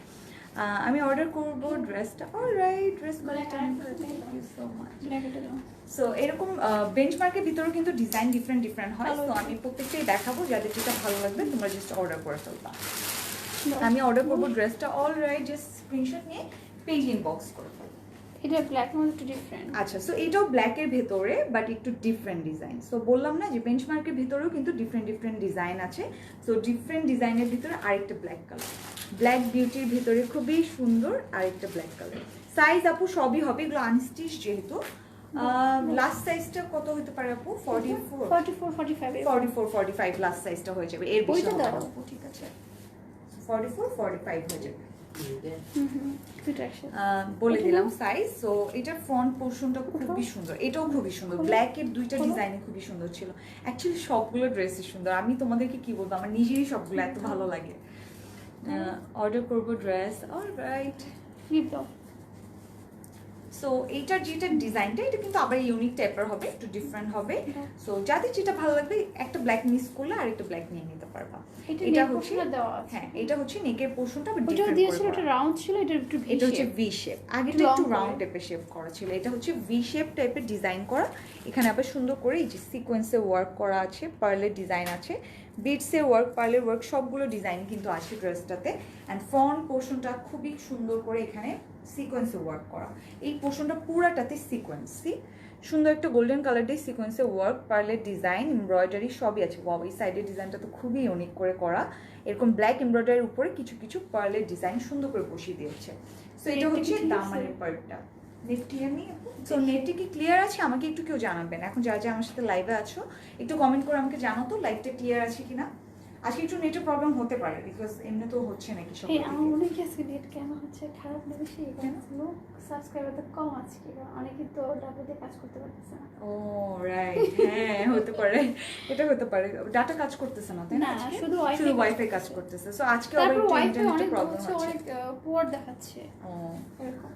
আমি অর্ডার করবো ড্রেসটা। Alright, dress thank you so much. So এরকম বেঞ্চমার্কের ভিতরেও কিন্তু ডিজাইন ডিফারেন্ট ডিফারেন্ট হয়, তো আমি প্রত্যেকটাই দেখাবো, যাদের যেটা ভালো লাগবে তোমরা জাস্ট অর্ডার করে ফেলবা। আমি অর্ডার করবো ড্রেসটা। অলরাইট, জাস্ট স্ক্রিনশট নিয়ে পেজ ইনবক্স করে ফেলবো। এটা ব্ল্যাক মধ্যে একটু ডিফারেন্ট। আচ্ছা, সো এটাও ব্ল্যাকের ভেতরে বাট একটু ডিফারেন্ট ডিজাইন। সো বললাম না যে বেঞ্চমার্কের ভিতরেও কিন্তু ডিফারেন্ট ডিফারেন্ট ডিজাইন আছে। সো ডিফারেন্ট ডিজাইনের ভিতরে আরেকটা ব্ল্যাক কালার, ব্ল্যাক বিউটির ভিতরে খুবই সুন্দর আরেকটা ব্ল্যাক কালার। সাইজ আপু সবই হবে, এগুলো আনস্টিচ যেহেতু। লাস্ট সাইজটা কত হতে পারে আপু? 44 44 45 44 45 লাস্ট সাইজটা হয়ে যাবে, এর বেশি ওইটা হবে দাও না আপু, ঠিক আছে 44 45 হয়ে যাবে। বলে দিলাম সাইজ। সো এটার ফ্রন্ট পোর্শনটা খুবই সুন্দর, এটাও খুবই সুন্দর, ব্ল্যাকের দুইটা ডিজাইনে খুবই সুন্দর ছিল। অ্যাকচুয়ালি সবগুলো ড্রেসই সুন্দর, আমি তোমাদেরকে কি বলবো, আমার নিজেরই সবগুলো এত ভালো লাগে। অর্ডার করবো ড্রেস। অলরাইট, সো এইটার যেটা ডিজাইনটা এটা কিন্তু আবার ইউনিক টাইপের হবে, একটু ডিফারেন্ট হবে। সো যাদের যেটা ভালো লাগবে একটা ব্ল্যাক মিস করলে আর একটা ব্ল্যাক নিয়ে নিতে পারবা। এটা হচ্ছে দেওয়া আছে। হ্যাঁ, এটা হচ্ছে নেকের পোরশনটা আবার ওটা ডিফারেন্ট দিয়েছিল, করে এটা করা। রাউন্ড ছিল, এটা একটু ভি এটা হচ্ছে শেপ। ভি শেপ, আগেটা একটু রাউন্ড টাইপের শেপ করা ছিল, এটা হচ্ছে ভি শেপ টাইপের ডিজাইন করা। এখানে আবার সুন্দর করে এই যে সিকোয়েন্সে ওয়ার্ক করা আছে, পার্লের ডিজাইন আছে, বিটসের ওয়ার্ক, পার্লের ওয়ার্ক সবগুলো ডিজাইন কিন্তু আছে ড্রেসটাতে। অ্যান্ড ফ্রন্ট পোর্শনটা খুবই সুন্দর করে এখানে সিকোয়েন্সে ওয়ার্ক করা, এই পোর্শনটা পুরাটাতে সিকোয়েন্সি, সুন্দর একটা গোল্ডেন কালার দিয়ে সিকোয়েন্সে ওয়ার্ক, পার্লের ডিজাইন, এমব্রয়ডারি সবই আছে। ওয়াও, এই সাইডের ডিজাইনটা তো খুবই ইউনিক করে করা, এরকম ব্ল্যাক এমব্রয়ডারির উপরে কিছু কিছু পার্লের ডিজাইন সুন্দর করে বসিয়ে দিয়েছে। সো এটা হচ্ছে দামানের পার্টটা। নেট ক্লিয়ার নেই? সো নেটটি কি ক্লিয়ার আছে? আমাকে একটু কেউ জানাবেন এখন, যারা আমার সাথে লাইভে আছো একটু কমেন্ট করে আমাকে জানাও তো লাইভটা ক্লিয়ার আছে কিনা। আজকে একটু নেটের প্রবলেম হতে পারে, বিকজ এমনি তো হচ্ছে নাকি সব। আমার মনে হয় আজকে নেট কেন হচ্ছে খারাপ না, বেশি লোক সাবস্ক্রাইবার তো কম আছে, অনেকে তো ডাটাতে কাজ করতে পারতেছে না। ও রাইট, হ্যাঁ হতে পারে, এটা হতে পারে, ডাটা কাজ করতেছে না তাই না? শুধু ওয়াইফাই কাজ করতেছে। সো আজকে আবার একটু ইন্টারনেটের প্রবলেম হচ্ছে, অনেক পুয়ার দেখাচ্ছে। ও এরকম।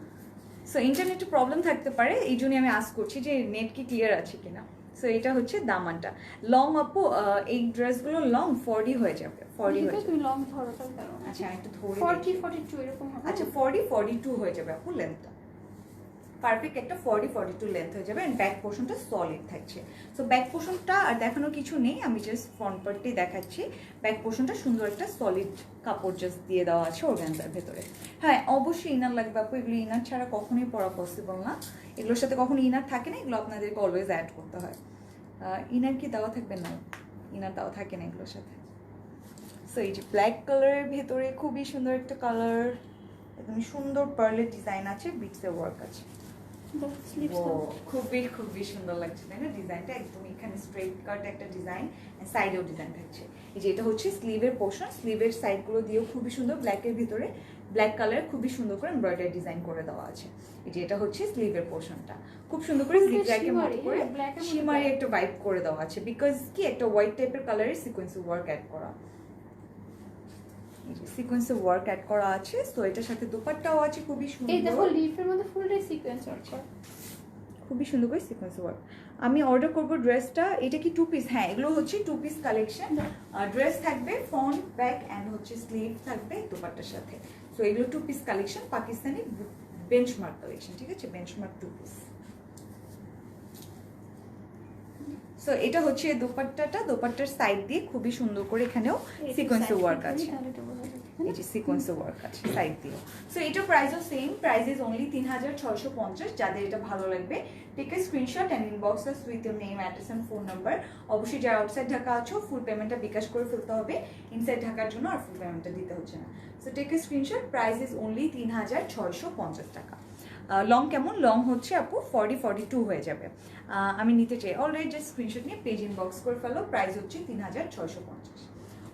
সো ইন্টারনেটে প্রবলেম থাকতে পারে, এই জন্যই আমি আস্ক করছি যে নেট কি ক্লিয়ার আছে কিনা। সো এটা হচ্ছে দামানটা। লং আপু, এই ড্রেসগুলো লং 40 হয়ে যাবে, 40 হয়ে যাবে। তুমি লং ধরো তাহলে। আচ্ছা একটু ধরে 40 42 এরকম হবে। আচ্ছা 40 42 হয়ে যাবে আপু লেন্থটা, পারফেক্ট একটা 40 42 লেন্থ হয়ে যাবে। এন্ড ব্যাক পোর্শনটা সলিড থাকছে। সো ব্যাক পোর্শনটা আর দেখানোর কিছু নেই, আমি জাস্ট ফ্রন্ট পার্টটাই দেখাচ্ছি। ব্যাক পোর্শনটা সুন্দর একটা সলিড কাপড় জাস্ট দিয়ে দেওয়া আছে অর্গানজার ভেতরে। হ্যাঁ অবশ্যই ইনার লাগবে আপু, এগুলো ইনার ছাড়া কখনোই পরা পসিবল না, এগুলোর সাথে কখনো ইনার থাকে না, এগুলো আপনাদেরকে অলওয়েজ অ্যাড করতে হয়। ইনার কি দেওয়া থাকবে না? ইনার দেওয়া থাকে না এগুলোর সাথে। সো এই যে ব্ল্যাক কালারের ভেতরে খুবই সুন্দর একটা কালার, একদম সুন্দর পার্লের ডিজাইন আছে, বিটসের ওয়ার্ক আছে। খুবই খুবই সুন্দর লাগছে তাই না ডিজাইনটা, একদম এখানে স্ট্রেট কাট একটা ডিজাইন, সাইডেও ডিজাইন থাকছে। এই যে এটা হচ্ছে স্লিভের পোর্শন, স্লিভের সাইডগুলো দিয়েও খুবই সুন্দর, ব্ল্যাকের ভিতরে ব্ল্যাক কালার খুবই সুন্দর করে এমব্রয়ডারি ডিজাইন করে দেওয়া আছে। এই যে এটা হচ্ছে স্লিভের পোর্শনটা, খুব সুন্দর করে স্লিভ ব্ল্যাকের মতো করে শিমারি একটা ভাইব করে দেওয়া আছে, বিকজ কি একটা হোয়াইট টাইপের কালারের সিকোয়েন্সি ওয়ার্ক অ্যাড করা, সিকোয়েন্সে ওয়ার্ক অ্যাড করা আছে। সো এটার সাথে দোপাট্টাও আছে খুবই সুন্দর, এই দেখো লিফের মধ্যে ফুলটাই সিকোয়েন্স ওয়ার্ক করা, খুবই সুন্দর করে সিকোয়েন্স ওয়ার্ক। আমি অর্ডার করব ড্রেসটা, এটা কি 2 পিস? হ্যাঁ এগুলো হচ্ছে 2 পিস কালেকশন। ড্রেস থাকবে ফ্রন্ট ব্যাক অ্যান্ড হচ্ছে স্লিভ থাকবে দোপাট্টার সাথে। সো এগুলো 2 piece collection, Pakistani benchmark collection, ঠিক আছে, বেঞ্চমার্ক 2 পিস। সো এটা হচ্ছে দোপাট্টাটা, দোপাট্টার সাইড দিয়ে খুবই সুন্দর করে এখানেও সিকোয়েন্সে ওয়ার্ক আছে, এই যে সিকোয়েন্সে ওয়ার্ক আছে সাইড দিয়ে। সো এটার প্রাইসও সেম, প্রাইস ইজ অনলি 3650। যাদের এটা ভালো লাগবে take a screenshot and inbox us with your name, address and phone number. অবশ্যই যারা আউটসাইড ঢাকা আছো ফুল পেমেন্টটা বিকাশ করে ফেলতে হবে, ইনসাইড ঢাকার জন্য আর ফুল পেমেন্টটা দিতে হচ্ছে না। So take a screenshot, price is only 3650 টাকা। লং কেমন? লং হচ্ছে আপু 40 42 হয়ে যাবে। আমি নিতে চাই, অলরেডি জাস্ট স্ক্রিনশট নিয়ে পেজ ইনবক্স করে ফেলো, প্রাইস হচ্ছে 3650।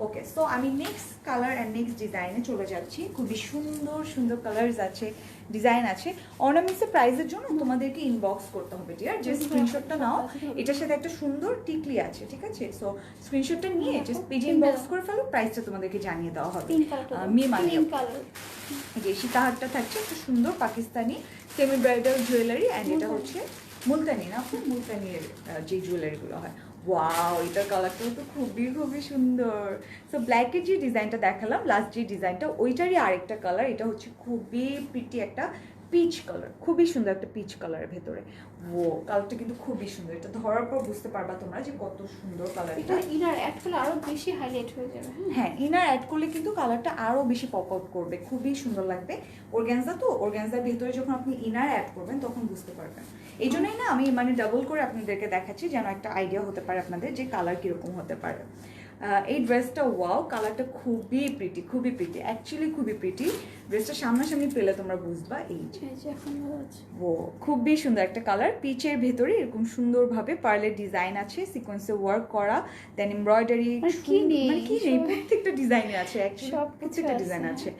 ওকে, সো আমি নেক্সট কালার অ্যান্ড নেক্সট ডিজাইনে চলে যাচ্ছি। খুবই সুন্দর সুন্দর কালার্স আছে, ডিজাইন আছে। অর্নামেন্টসের প্রাইসের জন্য তোমাদেরকে ইনবক্স করতে হবে ডিয়ার, জাস্ট স্ক্রিনশটটা নাও, এটার সাথে একটা সুন্দর টিকলি আছে, ঠিক আছে। সো স্ক্রিনশটটা নিয়ে জাস্ট পেজ ইনবক্স করে ফেলো, প্রাইসটা তোমাদেরকে জানিয়ে দেওয়া হবে। যে সীতাহারটা থাকছে একটা সুন্দর Pakistani semi bridal jewellery, and এটা হচ্ছে মুলতানি না, মুলতানির যে জুয়েলারিগুলো হয়। ওয়াও, এটার কালারটা তো খুবই খুবই সুন্দর। সো ব্ল্যাকের যে ডিজাইনটা দেখালাম লাস্ট, যে ডিজাইনটা ওইটারই আরেকটা কালার, এটা হচ্ছে খুবই প্রিটি একটা পিচ কালার, খুবই সুন্দর একটা পিচ কালারের ভেতরে। ও কালারটা কিন্তু খুবই সুন্দর, এটা ধরার পর বুঝতে পারবা তোমরা যে কত সুন্দর কালার। এটা ইনার অ্যাড করলে আরো বেশি হাইলাইট হয়ে যাবে। হ্যাঁ ইনার অ্যাড করলে কিন্তু কালারটা আরো বেশি পপ আউট করবে, খুবই সুন্দর লাগবে। অর্গানজা তো, অর্গানজার ভেতরে যখন আপনি ইনার অ্যাড করবেন তখন বুঝতে পারবেন। এই জন্যই না আমি মানে ডাবল করে আপনাদেরকে দেখাচ্ছি, যেন একটা আইডিয়া হতে পারে আপনাদের যে কালার কিরকম হতে পারে। এই ড্রেসটা ওয়াও, কালারটা খুবই প্রিটি, খুবই প্রিটি, অ্যাকচুয়ালি খুবই প্রিটি। ড্রেসটা সামনাসামনি পেলে তোমরা বুঝবা। এই ও খুবই সুন্দর একটা কালার, পিচের ভেতরে এরকম সুন্দরভাবে পার্লের ডিজাইন আছে, সিকোয়েন্সে ওয়ার্ক করা, দেন এমব্রয়ডারি, মানে কি নেই প্রত্যেকটা ডিজাইনে আছে, অ্যাকচুয়ালি প্রত্যেকটা ডিজাইন আছে।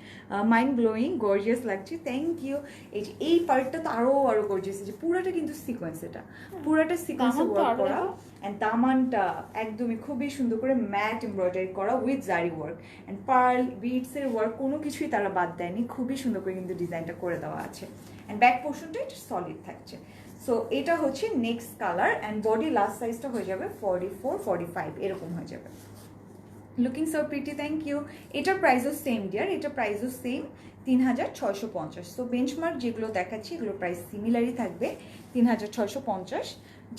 মাইন্ড ব্লোয়িং, গর্জিয়াস লাগছে, থ্যাংক ইউ। এই যে এই পার্টটা তো আরো আরো গর্জিয়াস, যে পুরাটা কিন্তু সিকোয়েন্স, এটা পুরাটা সিকোয়েন্সে ওয়ার্ক করা, অ্যান্ড দামানটা একদমই খুবই সুন্দর করে ম্যাট এমব্রয়ডারি করা উইথ জারি ওয়ার্ক অ্যান্ড পার্ল বিটসের ওয়ার্ক, কোনো কিছুই তারা বাদ দেয়নি, খুবই সুন্দর করে কিন্তু ডিজাইনটা করে দেওয়া আছে। অ্যান্ড ব্যাক পোর্শনটা এটা সলিড থাকছে। সো এটা হচ্ছে next colour and body last সাইজটা হয়ে যাবে 44-45 এরকম হয়ে যাবে। Looking so pretty, thank you. এটার প্রাইসও সেম ডিয়ার, এটার প্রাইসও সেম 3650। সো বেঞ্চমার্ক যেগুলো দেখাচ্ছি এগুলোর প্রাইস সিমিলারই থাকবে 3650।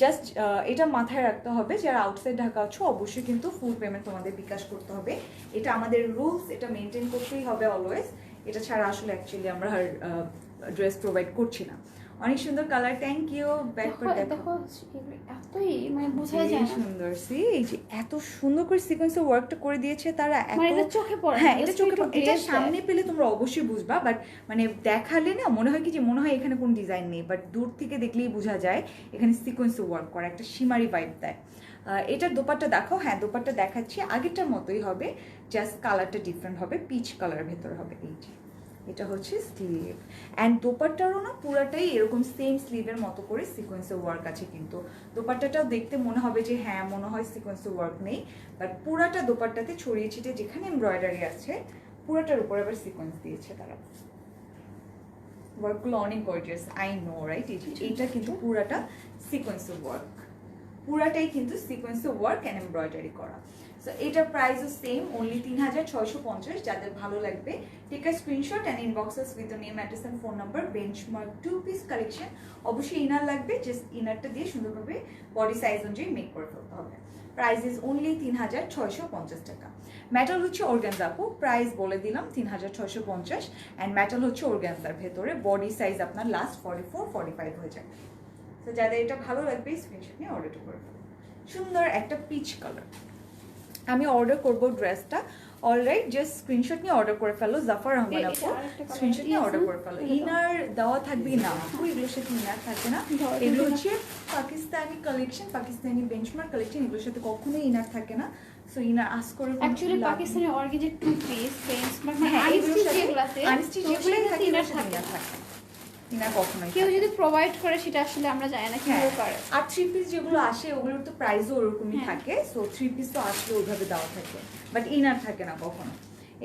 জাস্ট এটা মাথায় রাখতে হবে যারা আউটসাইড ঢাকা আছো অবশ্যই কিন্তু ফুল পেমেন্ট তোমাদের বিকাশ করতে হবে, এটা আমাদের রুলস, এটা মেনটেন করতেই হবে অলওয়েজ। এটা ছাড়া আসলে অ্যাকচুয়ালি আমরা ড্রেস প্রোভাইড করছি না। অনেক সুন্দর colour, thank you. Back part দেখো, এতই মানে বোঝা যায় না সুন্দর। সি এই যে এত সুন্দর করে সিকোয়েন্সে ওয়ার্কটা করে দিয়েছে তারা, মানে এটা চোখে পড়ে। হ্যাঁ এটা চোখে পড়ে, এটা সামনে পেলে তোমরা অবশ্যই বুঝবা, বাট মানে দেখালে না মনে হয় কি যে মনে হয় এখানে কোনো ডিজাইন নেই, বাট দূর থেকে দেখলেই বোঝা যায় এখানে সিকোয়েন্সে ওয়ার্ক করা, একটা শিমারি ভাইব দেয়। এটার দোপাট্টা দেখো, হ্যাঁ দোপাট্টা দেখাচ্ছি আগেরটার মতোই হবে, জাস্ট কালারটা ডিফারেন্ট হবে, পিচ কালার ভেতর হবে। এই যে এটা হচ্ছে স্লিভ অ্যান্ড দোপাট্টারও না পুরাটাই এরকম সেম স্লিভের মতো করে সিকোয়েন্সের ওয়ার্ক আছে, কিন্তু দোপাট্টাটাও দেখতে মনে হবে যে হ্যাঁ মনে হয় সিকোয়েন্সের ওয়ার্ক নেই, বাট পুরাটা দোপাট্টাতে ছড়িয়ে ছিটে যেখানে এমব্রয়ডারি আছে পুরাটার উপর আবার সিকোয়েন্স দিয়েছে তারা। ওয়ার্কগুলো অনেক গর্জিয়াস, আই নো রাইট। এইটা কিন্তু পুরাটা সিকোয়েন্সের ওয়ার্ক, পুরাটাই কিন্তু সিকোয়েন্সের ওয়ার্ক অ্যান্ড এমব্রয়ডারি করা। সো এটার প্রাইসও সেম, অনলি 3650। যাদের ভালো লাগবে take a screenshot and inbox us with name, address and phone number. Benchmark 2 piece collection, অবশ্যই ইনার লাগবে, জাস্ট ইনারটা দিয়ে সুন্দরভাবে বডি সাইজ অনুযায়ী মেক করে ফেলতে হবে। প্রাইস ইজ অনলি 3650 টাকা। মেটাল হচ্ছে অর্গানজা আপু, প্রাইস বলে দিলাম 3650 অ্যান্ড মেটাল হচ্ছে অর্গানজার ভেতরে, বডি সাইজ আপনার লাস্ট 44-45 হয়ে যাবে। তো যাদের এটা ভালো লাগবে স্ক্রিনশট নিয়ে অর্ডারটা করে ফেলুন। সুন্দর একটা পিচ কালার, আমি অর্ডার করবো ড্রেসটা, অলরাইট জাস্ট স্ক্রিনশট নিয়ে অর্ডার করে ফেলো। জাফর রহমান আপু স্ক্রিনশট নিয়ে অর্ডার করে ফেলো। ইনার দেওয়া থাকবে না আপু, এগুলোর সাথে ইনার থাকবে না, এগুলো হচ্ছে Pakistani collection, Pakistani benchmark collection, এগুলোর সাথে কখনোই ইনার থাকে না। সো ইনার আস করে actually Pakistani organza 2 piece benchmark মানে হ্যাঁ আনস্টিচ যেগুলাতে আনস্টিচ যেগুলোই থাকে ইনার থাকে না কখনোই। কেউ যদি প্রোভাইড করে সেটা আসলে আমরা জানি না কিভাবে করে। আর 3 পিস যেগুলো আসে ওগুলোর তো প্রাইসও ওরকমই থাকে, সো 3 পিস তো আসলে ওইভাবে দেওয়া থাকে, বাট ইনার থাকে না কখনো।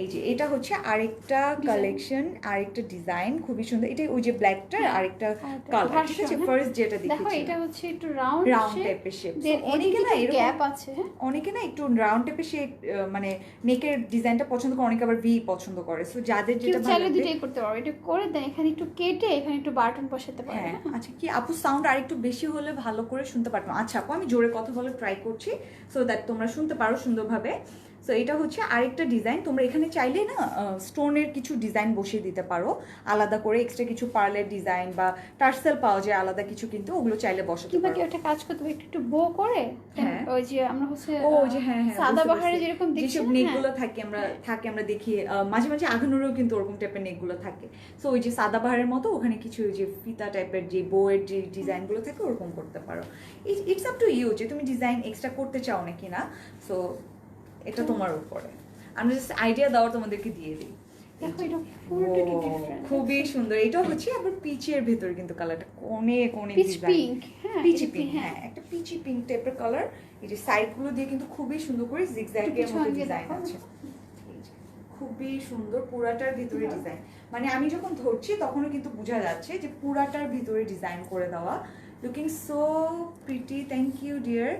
এই যে এটা হচ্ছে আরেকটা কালেকশন, আরেকটা ডিজাইন খুবই সুন্দর, এটা ওই যে ব্ল্যাকটা আরেকটা কালার, ঠিক আছে। ফার্স্ট যেটা দেখেছি দেখো এটা হচ্ছে একটু রাউন্ড টাইপের শেপ, অনেকে না এরকম গ্যাপ আছে, অনেকে না একটু রাউন্ড টাইপের শেপ মানে নেকের ডিজাইনটা পছন্দ করে, অনেকে আবার ভি পছন্দ করে। সো যাদের যেটা ভালো লাগে দুটোই করতে পারো, এটা করে দেন এখানে একটু কেটে এখানে একটু বাটন বসাতে পারো। হ্যাঁ আচ্ছা কি আপু সাউন্ড আরেকটু বেশি হলে ভালো করে শুনতে পারতাম। আচ্ছা আপু আমি জোরে কথা বলে ট্রাই করছি সো দ্যাট তোমরা শুনতে পারো সুন্দরভাবে। সো এটা হচ্ছে আরেকটা ডিজাইন, তোমরা এখানে চাইলে না স্টোনের কিছু ডিজাইন বসিয়ে দিতে পারো আলাদা করে, এক্সট্রা কিছু পার্লের ডিজাইন বা টার্সেল পাওয়া যায় আলাদা কিছু, কিন্তু ওগুলো চাইলে বসাতে পারো। কিংবা একটা কাজ করতে পারো, একটু বো করে, হ্যাঁ ওই যে আমরা হচ্ছে ওই যে হ্যাঁ হ্যাঁ সাদা বাহারে যেরকম দেখি যেসব নেকগুলো থাকে আমরা দেখি মাঝে মাঝে আঘানুরেও কিন্তু ওরকম টাইপের নেকগুলো থাকে। সো ওই যে সাদা বাহারের মতো ওখানে কিছু ওই যে ফিতা টাইপের যে বউয়ের যে ডিজাইনগুলো থাকে ওরকম করতে পারো। ইটস আপ টু ইউ যে তুমি ডিজাইন এক্সট্রা করতে চাও নাকি না, সো এটা তোমার উপরে, আমি জাস্ট আইডিয়া দেওয়ার তোমাদেরকে দিয়ে দিই। খুবই সুন্দর, এটা হচ্ছে আবার পিচের ভেতর কিন্তু কালারটা অনেক অনেক পিচি পিঙ্ক, হ্যাঁ একটা পিচি পিঙ্ক টাইপের কালার। এই যে সাইডগুলো দিয়ে কিন্তু খুবই সুন্দর করে জিগজ্যাগের মতো ডিজাইন আছে, খুবই সুন্দর পুরাটার ভিতরে ডিজাইন, মানে আমি যখন ধরছি তখনও কিন্তু বোঝা যাচ্ছে যে পুরাটার ভিতরে ডিজাইন করে দেওয়া। Looking so pretty, thank you dear.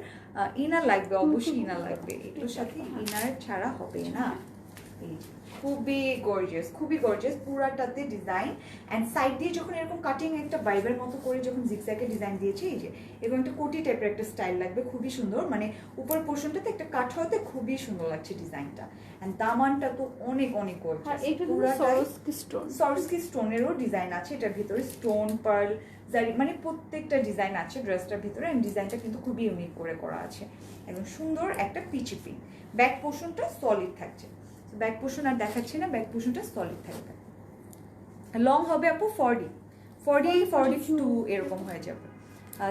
Inner লাগবে, অবশ্যই ইনার লাগবে, এগুলোর সাথে ইনার ছাড়া হবে না। খুবই গর্জিয়াস, খুবই গর্জিয়াস পুরাটাতে ডিজাইন অ্যান্ড সাইড দিয়ে যখন এরকম কাটিং একটা বাইবের মতো করে যখন জিগজ্যাগের ডিজাইন দিয়েছে, এই যে এরকম একটা কোটি টাইপের একটা স্টাইল লাগবে, খুবই সুন্দর, মানে উপর পোর্শনটাতে একটা কাট হতে খুবই সুন্দর লাগছে ডিজাইনটা। অ্যান্ড দামানটা তো অনেক অনেক গর্জিয়াস, সরস্কি স্টোনেরও ডিজাইন আছে এটার ভিতরে, স্টোন পার্ল জারি মানে প্রত্যেকটা ডিজাইন আছে ড্রেসটার ভিতরে, অ্যান্ড ডিজাইনটা কিন্তু খুবই ইউনিক করে করা আছে এবং সুন্দর একটা পিচি পিঙ্ক। ব্যাক পোর্শনটা সলিড থাকছে, ব্যাক পোর্শন আর দেখাচ্ছি না, ব্যাক পোর্শনটা সলিড থাকবে। লং হবে আপু 40-42 এরকম হয়ে যাবে।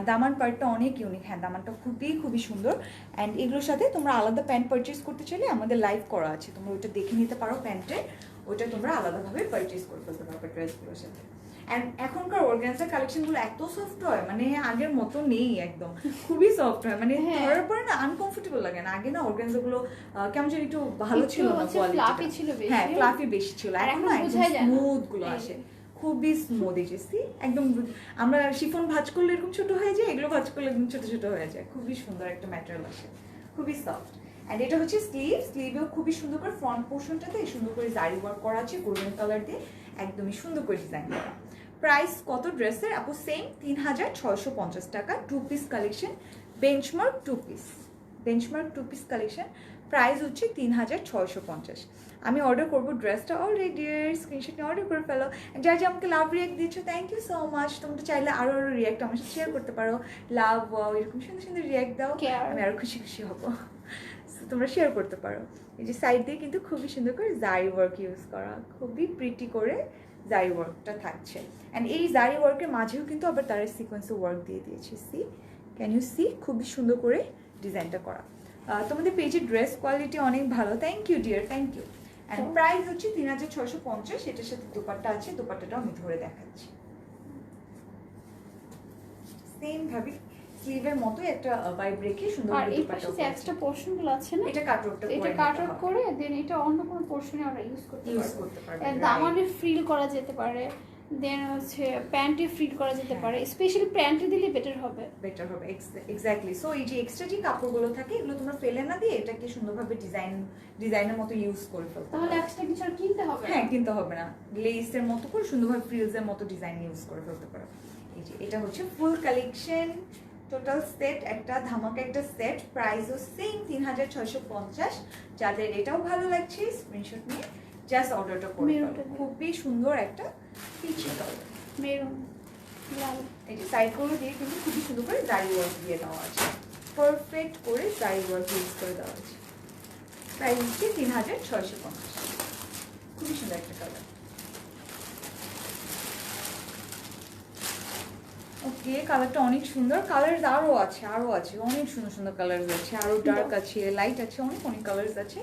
দামান পার্টটা অনেক ইউনিক, হ্যাঁ দামানটা খুবই খুবই সুন্দর। অ্যান্ড এগুলোর সাথে তোমরা আলাদা প্যান্ট পারচেস করতে চাইলে আমাদের লাইভ করা আছে, তোমরা ওইটা দেখে নিতে পারো প্যান্টের, ওইটা তোমরা আলাদাভাবে পারচেস করে ফেলতে পারবে ড্রেসগুলোর সাথে। অ্যান্ড এখনকার অর্গানজার কালেকশনগুলো এত সফট হয়, মানে আগের মতো নেই, একদম খুবই সফট হয়, মানে ধরার পরে না আনকমফোর্টেবল লাগে না। আগে না অর্গানজাগুলো কেমন যেন একটু ভালো ছিল না, কোয়ালিটি হ্যাঁ ফ্লাফি বেশি ছিল, এখন না একদম স্মুথ গুলো আসে, খুবই স্মুথ এসেছি একদম। আমরা শিফন ভাঁজ করলে এরকম ছোট হয়ে যায়, এগুলো ভাঁজ করলে একদম ছোট ছোট হয়ে যায়। খুবই সুন্দর একটা ম্যাটেরিয়াল আসে, খুবই সফট। অ্যান্ড এটা হচ্ছে স্লিভেও খুবই সুন্দর করে ফ্রন্ট পোর্শনটাতে সুন্দর করে জারি ওয়ার্ক করা আছে গোল্ডেন কালার দিয়ে, একদমই সুন্দর করে ডিজাইন করা। প্রাইস কত ড্রেসের আপু? সেম 3650 টাকা। 2 piece collection, benchmark 2 piece, benchmark 2 piece collection. Price হচ্ছে 3650। আমি অর্ডার করবো ড্রেসটা অলরেডি, স্ক্রিনশট নিয়ে অর্ডার করে ফেলো। যারা যে আমাকে লাভ রিয়াক্ট দিচ্ছ, থ্যাংক ইউ সো মাচ। তোমরা চাইলে আরও রিয়াক্ট আমার সাথে শেয়ার করতে পারো, লাভ ওয়াও এরকম সুন্দর সুন্দর রিয়াক্ট দাও, আমি আরও খুশি খুশি হবো। তোমরা শেয়ার করতে পারো। এই যে সাইড দিয়ে কিন্তু খুবই সুন্দর করে জারি ওয়ার্ক ইউজ করা, খুবই প্রিটি করে জারি ওয়ার্কটা থাকছে। অ্যান্ড এই জারি ওয়ার্কের মাঝেও কিন্তু আবার তারা সিকোয়েন্সে ওয়ার্ক দিয়ে দিয়েছে। See, can you see? খুবই সুন্দর করে ডিজাইনটা করা। তোমাদের পেজের ড্রেস কোয়ালিটি অনেক ভালো, thank you dear, thank you. And price হচ্ছে 3650। এটার সাথে দোপাট্টা আছে, দোপাট্টাটাও আমি ধরে দেখাচ্ছি। সেম ভাবে স্লিভের মতো একটা ভাইব রেখে সুন্দর করে দোপাট্টা। আর এই এক্সট্রা পোরশনগুলো আছে না, এটা কাটওয়ার্কটা করে, এটা কাটওয়ার্ক করে দেন এটা অন্য কোনো পোরশনে আমরা ইউজ করতে পারবো। দামানে ফ্রিল করা যেতে পারে, দেন হচ্ছে প্যান্টে ফ্রিল করা যেতে পারে, স্পেশালি প্যান্টে দিলে বেটার হবে, বেটার হবে। এক্স্যাক্টলি। সো এই যে এক্সট্রা যে কাপড়গুলো থাকে এগুলো তোমরা ফেলে না দিয়ে এটাকে সুন্দরভাবে ডিজাইনের মতো ইউজ করে ফেলতে। তাহলে এক্সট্রা কিছু আর কিনতে হবে না। হ্যাঁ, কিনতে হবে না, লেসের মতো করে সুন্দরভাবে ফ্রিলসের মতো ডিজাইন ইউজ করে ফেলতে পারো। এই যে এটা হচ্ছে ফুল কালেকশন, টোটাল সেট, একটা ধামাকা একটা সেট। প্রাইসও সেম 3650। যাদের এটাও ভালো লাগছে স্ক্রিনশট নিয়ে জাস্ট অর্ডারটা করে ফেলো। খুবই সুন্দর একটা পিচি কালার, মেরুন লাল। এই যে সাইডগুলো দিয়ে কিন্তু খুবই সুন্দর করে জারি ওয়ার্ক দিয়ে দেওয়া আছে, পারফেক্ট করে জারি ওয়ার্ক ইউজ করে দেওয়া আছে। প্রাইস হচ্ছে 3650। খুবই সুন্দর একটা কালার। ওকে, কালারটা অনেক সুন্দর। কালার আরও আছে, অনেক সুন্দর সুন্দর কালার আছে, আরও ডার্ক আছে, লাইট আছে, অনেক অনেক কালার আছে।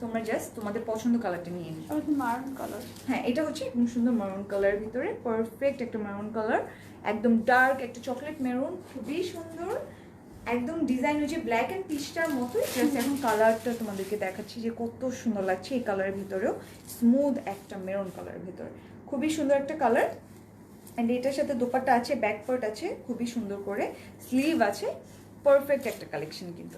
তোমরা জাস্ট তোমাদের পছন্দ কালারটা নিয়ে নিও। মারুন কালার, হ্যাঁ এটা হচ্ছে একদম সুন্দর মারুন কালারের ভিতরে, পারফেক্ট একটা মারুন কালার, একদম ডার্ক একটা চকলেট মেরুন, খুবই সুন্দর। একদম ডিজাইন হচ্ছে ব্ল্যাক অ্যান্ড পিচটার মতোই। জাস্ট এখন কালারটা তোমাদেরকে দেখাচ্ছি যে কত সুন্দর লাগছে এই কালারের ভিতরেও, স্মুথ একটা মেরুন কালারের ভিতরে, খুবই সুন্দর একটা কালার। অ্যান্ড এটার সাথে দোপাট্টা আছে, ব্যাক পার্ট আছে, খুবই সুন্দর করে স্লিভ আছে, পারফেক্ট একটা কালেকশন কিন্তু।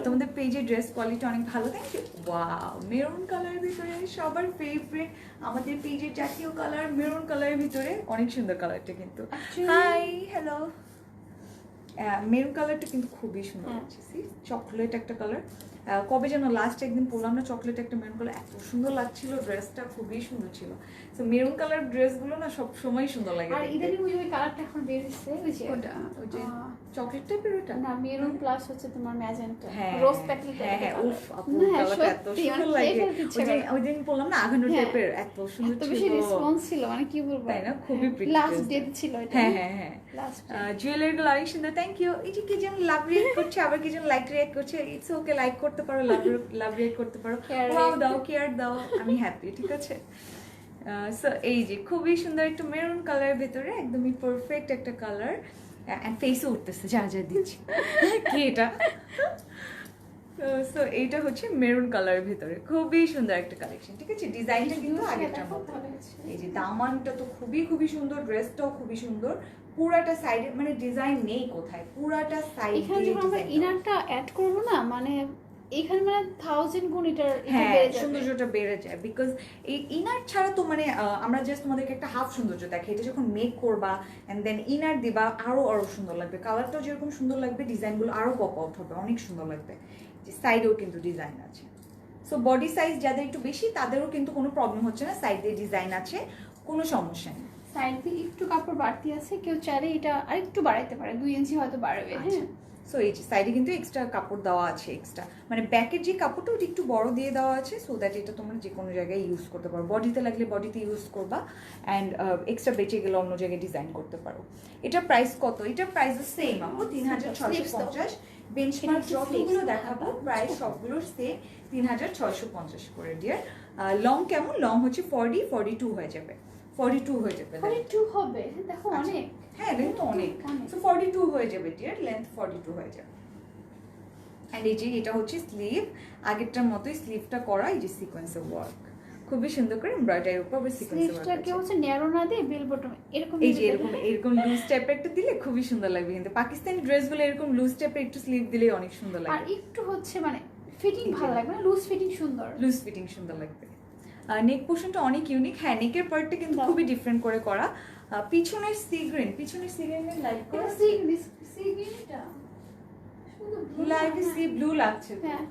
তোমাদের পেজের ড্রেস কোয়ালিটি অনেক ভালো, থ্যাংক ইউ। ওয়াও, মেরুন কালারের ভিতরে সবার ফেভারিট, আমাদের পেজের জাতীয় কালার মেরুন কালারের ভিতরে, অনেক সুন্দর কালারটা কিন্তু। High, hello. মেরুন কালারটা কিন্তু খুবই সুন্দর লাগছে, চকলেট একটা কালার। কবে যেন লাস্ট একদিন পরলাম না চকলেট একটা মেরুন কালার, এত সুন্দর লাগছিল, ড্রেসটা খুবই সুন্দর ছিল। সো মেরুন কালার ড্রেসগুলো না সব সময় সুন্দর লাগে। আর ইদানিং ওই কালারটা এখন বের হচ্ছে, ওই যে ওই যে চকলেট টাইপের ওটা না, মেরুন প্লাস হচ্ছে তোমার ম্যাজেন্টা, হ্যাঁ রোজ পেটাল। হ্যাঁ, উফ আপু কালারটা এত সুন্দর লাগে। ওই দিন বললাম না আগানো টাইপের, এত সুন্দর ছিল, বেশি রেসপন্স ছিল, মানে কি বলবো, তাই না? খুবই প্রিটি লাস্ট ডে ছিল এটা। হ্যাঁ হ্যাঁ হ্যাঁ, লাস্ট জুয়েলারি গুলো অনেক সুন্দর, থ্যাংক ইউ। এই যে কি যেন লাভ রিয়েক্ট করছে, আবার কি যেন লাইক রিয়েক্ট করছে, ইটস ওকে, লাইক করতে পারো, লাভ রিয়েক্ট করতে পারো, ওয়াও দাও, কেয়ার দাও, আমি হ্যাপি, ঠিক আছে। সো এই যে খুবই সুন্দর একটা মেরুন কালারের ভেতরে, একদমই পারফেক্ট একটা কালার। অ্যান্ড ফেসে উঠতেছে যা যা দিচ্ছি কি এটা। সো এইটা হচ্ছে মেরুন কালারের ভিতরে, খুবই সুন্দর একটা কালেকশন, ঠিক আছে। ডিজাইনটা কিন্তু আগেরটার মতো। এই যে দামানটা তো খুবই খুবই সুন্দর, ড্রেসটাও খুবই সুন্দর, পুরাটা সাইডে মানে ডিজাইন নেই কোথায়, পুরাটা সাইড এখানে যখন আমরা ইনারটা অ্যাড করব না, মানে এখানে মানে 1000 গুণ এটার সৌন্দর্যটা বেড়ে যায়। বিকজ এই ইনার ছাড়া তো মানে আমরা জাস্ট তোমাদেরকে একটা হাফ সৌন্দর্য দেখাই, এটা যখন মেক করবা অ্যান্ড দেন ইনার দিবা আরো সুন্দর লাগবে, কালারটাও যেরকম সুন্দর লাগবে, ডিজাইনগুলো আরো পপ আউট হবে, অনেক সুন্দর লাগবে। যে সাইডেও কিন্তু ডিজাইন আছে, সো বডি সাইজ যাদের একটু বেশি তাদেরও কিন্তু কোনো প্রবলেম হচ্ছে না, সাইড দিয়ে ডিজাইন আছে, কোনো সমস্যা নেই। সাইড দিয়ে একটু কাপড় বাড়তি আছে, কেউ চাইলে এটা আরেকটু বাড়াইতে পারে, 2 ইঞ্চি হয়তো বাড়বে। হ্যাঁ, সো এই যে সাইডে কিন্তু এক্সট্রা কাপড় দেওয়া আছে, এক্সট্রা মানে ব্যাকের যে কাপড়টা ওটা একটু বড় দিয়ে দেওয়া আছে, সো দ্যাট এটা তোমরা যে কোনো জায়গায় ইউজ করতে পারো, বডিতে লাগলে বডিতে ইউজ করবা, অ্যান্ড এক্সট্রা বেঁচে গেলে অন্য জায়গায় ডিজাইন করতে পারো। এটার প্রাইস কত? এটার প্রাইস সেম আপু, 3650। বেঞ্চমার্ক যতগুলো দেখাবো প্রাইস সবগুলোর সেম 3650 করে ডিয়ার। লং কেমন? লং হচ্ছে 42 হয়ে যাবে, 42 হয়ে যাবে, 42 হবে, দেখো অনেক। হ্যাঁ লেন্থ অনেক, সো 42 হয়ে যাবে ডিয়ার, লেন্থ 42 হয়ে যাবে। অ্যান্ড এই যে এটা হচ্ছে স্লিভ, আগেরটার মতোই স্লিভটা করা, এই যে সিকোয়েন্সের ওয়ার্ক, খুবই সুন্দর করে এমব্রয়ডারির উপর আবার সিকোয়েন্স ওয়ার্ক স্লিভসটা কি হচ্ছে ন্যারো না দিয়ে বেল বটম এরকম এই যে এরকম লুজ টাইপের একটা দিলে খুবই সুন্দর লাগবে, কিন্তু পাকিস্তানি ড্রেসগুলো এরকম লুজ টাইপের একটু স্লিভ দিলে অনেক সুন্দর আর লাগবে, একটু হচ্ছে মানে ফিটিং ভালো লাগবে না, লুজ ফিটিং সুন্দর, লুজ ফিটিং সুন্দর লাগবে। নেক পোর্শনটা অনেক ইউনিক, হ্যাঁ নেকের পার্টটা কিন্তু খুবই ডিফারেন্ট করে করা। পিছনের সি গ্রিনের লাইট করা, লাইভে সি ব্লু লাগছে, হ্যাঁ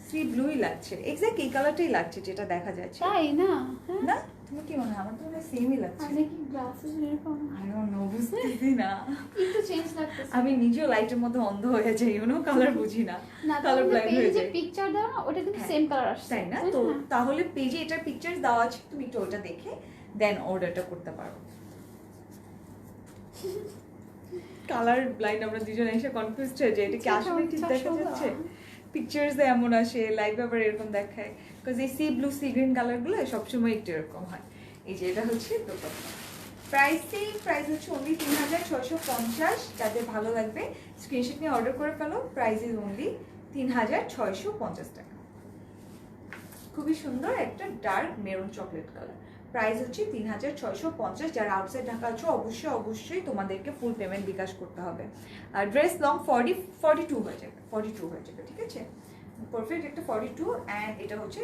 সি ব্লুই লাগছে, এক্স্যাক্ট এই কালারটাই লাগছে যেটা দেখা যাচ্ছে, তাই না? হ্যাঁ না তুমি কি মনে হয়? আমার তো মনে হয় সেমই লাগছে। মানে কি গ্লাসেস এরকম আই ডোন্ট নো, বুঝতেছি না, একটু চেঞ্জ লাগতেছে। আমি নিজেও লাইটের মধ্যে অন্ধ হয়ে যাই, কালার বুঝি না, না কালার তাহলে ব্লাইন্ড হয়ে পেজে যায়, পিকচার দাও না, ওটা কিন্তু হ্যাঁ, সেম কালার আসছে, তাই না? তো তাহলে পেজে এটার পিকচার দেওয়া আছে, তুমি একটু ওটা দেখে দেন অর্ডারটা করতে পারো। কালার ব্লাইন্ড আমরা দুজন এসে কনফিউজড হয়ে যাই, এটা কি আসলে ঠিক দেখা যাচ্ছে? পিকচার্সে এমন আসে, লাইভ আবার এরকম দেখায়, বিকজ এই সি ব্লু সি গ্রিন কালারগুলো সবসময় একটু এরকম হয়। এই যে এটা হচ্ছে দোপাট্টা, প্রাইস হচ্ছে অনলি 3650, যাদের ভালো লাগবে স্ক্রিনশট নিয়ে অর্ডার করে ফেলো, প্রাইস ইজ অনলি 3650 টাকা। খুবই সুন্দর একটা dark maroon chocolate colour, price হচ্ছে 3650। যারা আউটসাইড ঢাকা আছো অবশ্যই তোমাদেরকে ফুল পেমেন্ট বিকাশ করতে হবে। আর ড্রেস লং 42 হয়ে যাবে, 42 হয়ে যাবে, ঠিক আছে, পারফেক্ট একটা 42। অ্যান্ড এটা হচ্ছে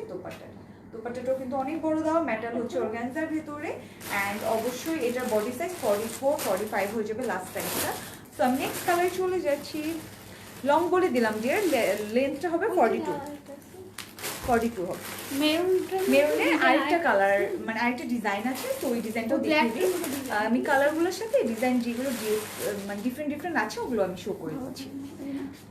দোপাট্টাটাও কিন্তু অনেক বড় দেওয়া, মেটাল হচ্ছে অর্গানজার ভেতরে, অ্যান্ড অবশ্যই এটার বডি সাইজ 44 45 হয়ে যাবে লাস্ট সাইজটা। তো আমি নেক্সট কালারে চলে যাচ্ছি, লং বলে দিলাম ডিয়ার, লেন্থটা হবে 42 হবে। মেরুনের আরেকটা কালার মানে আরেকটা ডিজাইন আছে, তো ওই ডিজাইনটাও দেখিয়ে দিই। আমি কালারগুলোর সাথে ডিজাইন যেগুলো মানে ডিফারেন্ট আছে ওগুলো আমি শো করে দিচ্ছি।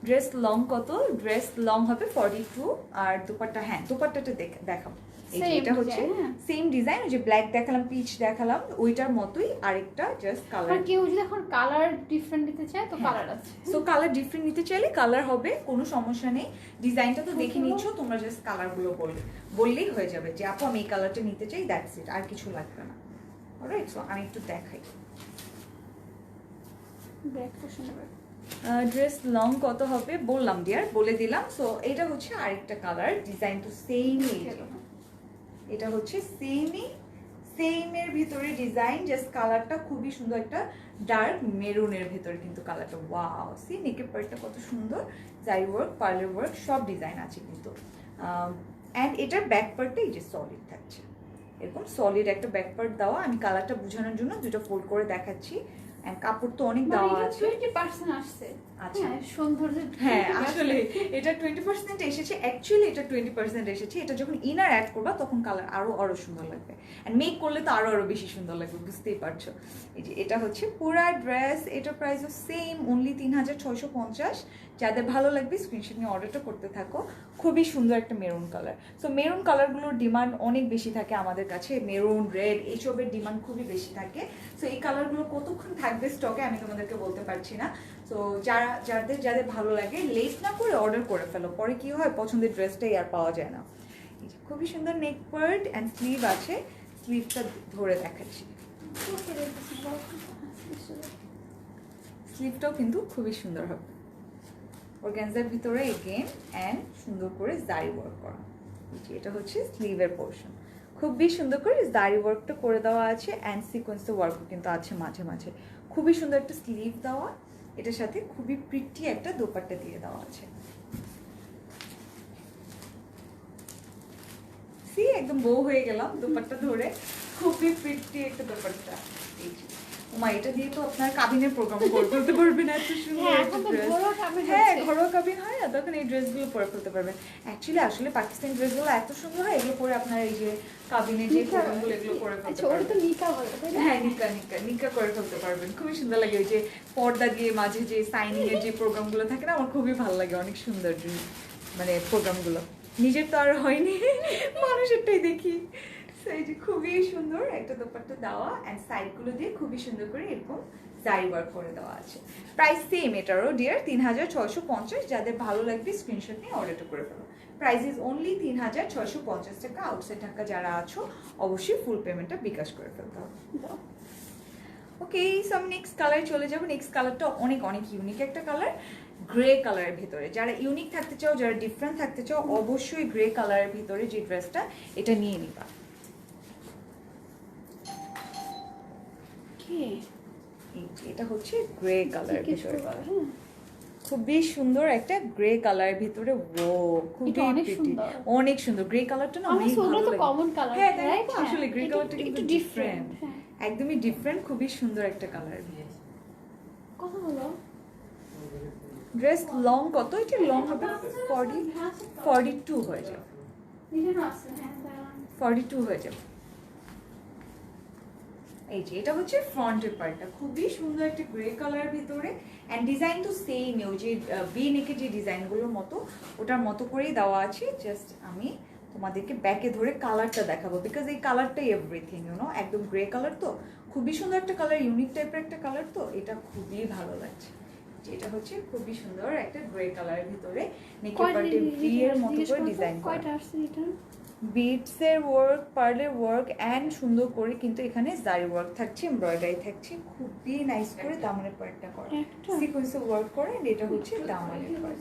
ড্রেস লং কত? ড্রেস লং হবে 42, আর দোপাট্টা, হ্যাঁ দোপাট্টাটা দেখাবো। এই যে এটা হচ্ছে সেম ডিজাইন, ওই যে ব্ল্যাক দেখালাম, পিচ দেখালাম, ওইটার মতোই আরেকটা জাস্ট কালার। আর কেউ যদি এখন কালার ডিফারেন্ট দিতে চায় তো কালার আছে, সো কালার ডিফারেন্ট নিতে চাইলে কালার হবে, কোনো সমস্যা নেই। ডিজাইনটা তো দেখে নিচ্ছ, তোমরা জাস্ট কালারগুলো বললেই হয়ে যাবে যে আপু আমি এই কালারটা নিতে চাই, দ্যাটস ইট, আর কিছু লাগবে না। অলরাইট, সো আমি একটু দেখাই। ড্রেস লং কত হবে বললাম ডিয়ার, বলে দিলাম। সো এটা হচ্ছে আরেকটা কালার, ডিজাইন তো সেমই, এটা হচ্ছে সেমের ভিতরে ডিজাইন, জাস্ট কালারটা খুবই সুন্দর, একটা ডার্ক মেরুনের ভিতরে কিন্তু কালারটা, ওয়াও, সি নেকের পার্টটা কত সুন্দর, জারি ওয়ার্ক, পার্লার ওয়ার্ক সব ডিজাইন আছে কিন্তু। অ্যান্ড এটার ব্যাক পার্টটা এই যে সলিড থাকছে, এরকম সলিড একটা ব্যাক পার্ট দেওয়া। আমি কালারটা বোঝানোর জন্য দুটো ফোল্ড করে দেখাচ্ছি। কাপড় তো অনেক দেওয়া আছে, 20% আসছে। আচ্ছা সৌন্দর্য, হ্যাঁ আসলে এটা 20% এসেছে, অ্যাকচুয়ালি এটা 20% এসেছে। এটা যখন ইনার অ্যাড করবা তখন কালার আরো সুন্দর লাগবে, এন্ড মেক করলে তো আরো বেশি সুন্দর লাগবে, বুঝতেই পারছো। এই যে এটা হচ্ছে পুরা ড্রেস, এটা প্রাইসও সেম, অনলি 3650। যাদের ভালো লাগবে স্ক্রিনশট নিয়ে অর্ডারটা করতে থাকো। খুবই সুন্দর একটা মেরুন কালার। সো মেরুন কালারগুলোর ডিমান্ড অনেক বেশি থাকে আমাদের কাছে, মেরুন, রেড এইসবের ডিমান্ড খুবই বেশি থাকে। সো এই কালারগুলো কতক্ষণ থাকবে স্টকে আমি তোমাদেরকে বলতে পারছি না। তো যাদের ভালো লাগে লেট না করে অর্ডার করে ফেলো, পরে কি হয় পছন্দের ড্রেসটাই আর পাওয়া যায় না। খুবই সুন্দর নেক পার্ট অ্যান্ড স্লিভ আছে, স্লিভটা ধরে দেখাচ্ছি, স্লিভটাও কিন্তু খুবই সুন্দর হবে, অর্গানজার ভিতরে এগেন অ্যান্ড সুন্দর করে জারি ওয়ার্ক করা। এটা হচ্ছে স্লিভের পোর্শন, খুবই সুন্দর করে জারি ওয়ার্কটা করে দেওয়া আছে, অ্যান্ড সিকোয়েন্সের ওয়ার্কও কিন্তু আছে মাঝে মাঝে। খুবই সুন্দর একটা স্লিভ দেওয়া, এটার সাথে খুবই প্রিটি একটা দোপাট্টা দিয়ে দেওয়া আছে। সি একদম বউ হয়ে গেলাম দোপাট্টা ধরে, খুবই প্রিটি একটা দোপাট্টা। মা এটা দিয়ে তো আপনার কাবিনের প্রোগ্রাম করে ফেলতে পারবেন, এত সুন্দর একটা ড্রেস। হ্যাঁ ঘরোয়া কাবিন হয় না, তখন এই ড্রেসগুলো পরে ফেলতে পারবেন। অ্যাকচুয়ালি আসলে পাকিস্তানি ড্রেসগুলো এত সুন্দর হয়, এগুলো পরে আপনার এই যে কাবিনের যে প্রোগ্রামগুলো এগুলো করে ফেলতে পারবেন। হ্যাঁ নিকা করে ফেলতে পারবেন, খুবই সুন্দর লাগে। ওই যে পর্দা দিয়ে মাঝে যে সাইনিং এর যে প্রোগ্রামগুলো থাকে না, আমার খুবই ভালো লাগে, অনেক সুন্দর মানে প্রোগ্রামগুলো। নিজের তো আর হয়নি, মানুষেরটাই দেখি। এই যে খুবই সুন্দর একটা দোপাট্টা দেওয়া, অ্যান্ড সাইডগুলো দিয়ে খুবই সুন্দর করে এরকম জারি ওয়ার্ক করে দেওয়া আছে। প্রাইস সেম এটারও ডিয়ার 3650। যাদের ভালো লাগবে স্ক্রিনশট নিয়ে অর্ডারটা করে ফেলো। প্রাইস ইজ অনলি 3650 টাকা। আউটসাইড ঢাকা যারা আছো অবশ্যই ফুল পেমেন্টটা বিকাশ করে ফেলতে হবে। ওকে, সো আমি নেক্সট কালারে চলে যাবো। নেক্সট কালারটা অনেক ইউনিক একটা কালার, গ্রে কালারের ভিতরে। যারা ইউনিক থাকতে চাও, যারা ডিফারেন্ট থাকতে চাও, অবশ্যই গ্রে কালারের ভিতরে যে ড্রেসটা এটা নিয়ে নিবা। কি এটা হচ্ছে গ্রে কালার জিজ্ঞেস ভিতরে, করবা, হ্যাঁ। খুবই সুন্দর একটা গ্রে কালার ভিতরে। ও খুবই এটা অনেক pretty, সুন্দর। অনেক সুন্দর। গ্রে কালারটা না আমার অনেক সোনা ভালো তো লাগে। কমন কালার, হ্যাঁ তাই না? রাইট? আসলে গ্রে কালারটা কিন্তু একটু ডিফারেন্ট, হ্যাঁ। একদমই ডিফারেন্ট, খুবই সুন্দর একটা কালার। কথা বলো। ড্রেস লং কত? এটা লং হবে 42 হয়ে যাবে, এখানে আছে, হ্যাঁ দাঁড়ান। 42 হয়ে যাবে। এই যে এটা হচ্ছে ফ্রন্টের পার্টটা, খুবই সুন্দর একটা গ্রে কালার ভিতরে। অ্যান্ড ডিজাইন তো সেম, ওই যে ভি নেকের যে ডিজাইনগুলোর মতো ওটার মতো করেই দেওয়া আছে। জাস্ট আমি তোমাদেরকে ব্যাকে ধরে কালারটা দেখাবো, বিকজ এই কালারটাই এভরিথিং, ইউনো। একদম গ্রে কালার তো, খুবই সুন্দর একটা কালার, ইউনিক টাইপের একটা কালার, তো এটা খুবই ভালো লাগছে। যেটা হচ্ছে খুবই সুন্দর একটা গ্রে কালারের ভিতরে নেকের পার্টে ভি এর মতো করে ডিজাইন করা, কয়টা আসছে এটা? বিটসের ওয়ার্ক, পার্লের ওয়ার্ক অ্যান্ড সুন্দর করে কিন্তু এখানে জারি ওয়ার্ক থাকছে, এমব্রয়ডারি থাকছে, খুবই নাইস করে দামানের পার্টটা করা, সিকোয়েন্সে ওয়ার্ক করে। এন্ড এটা হচ্ছে দামানের পার্ট।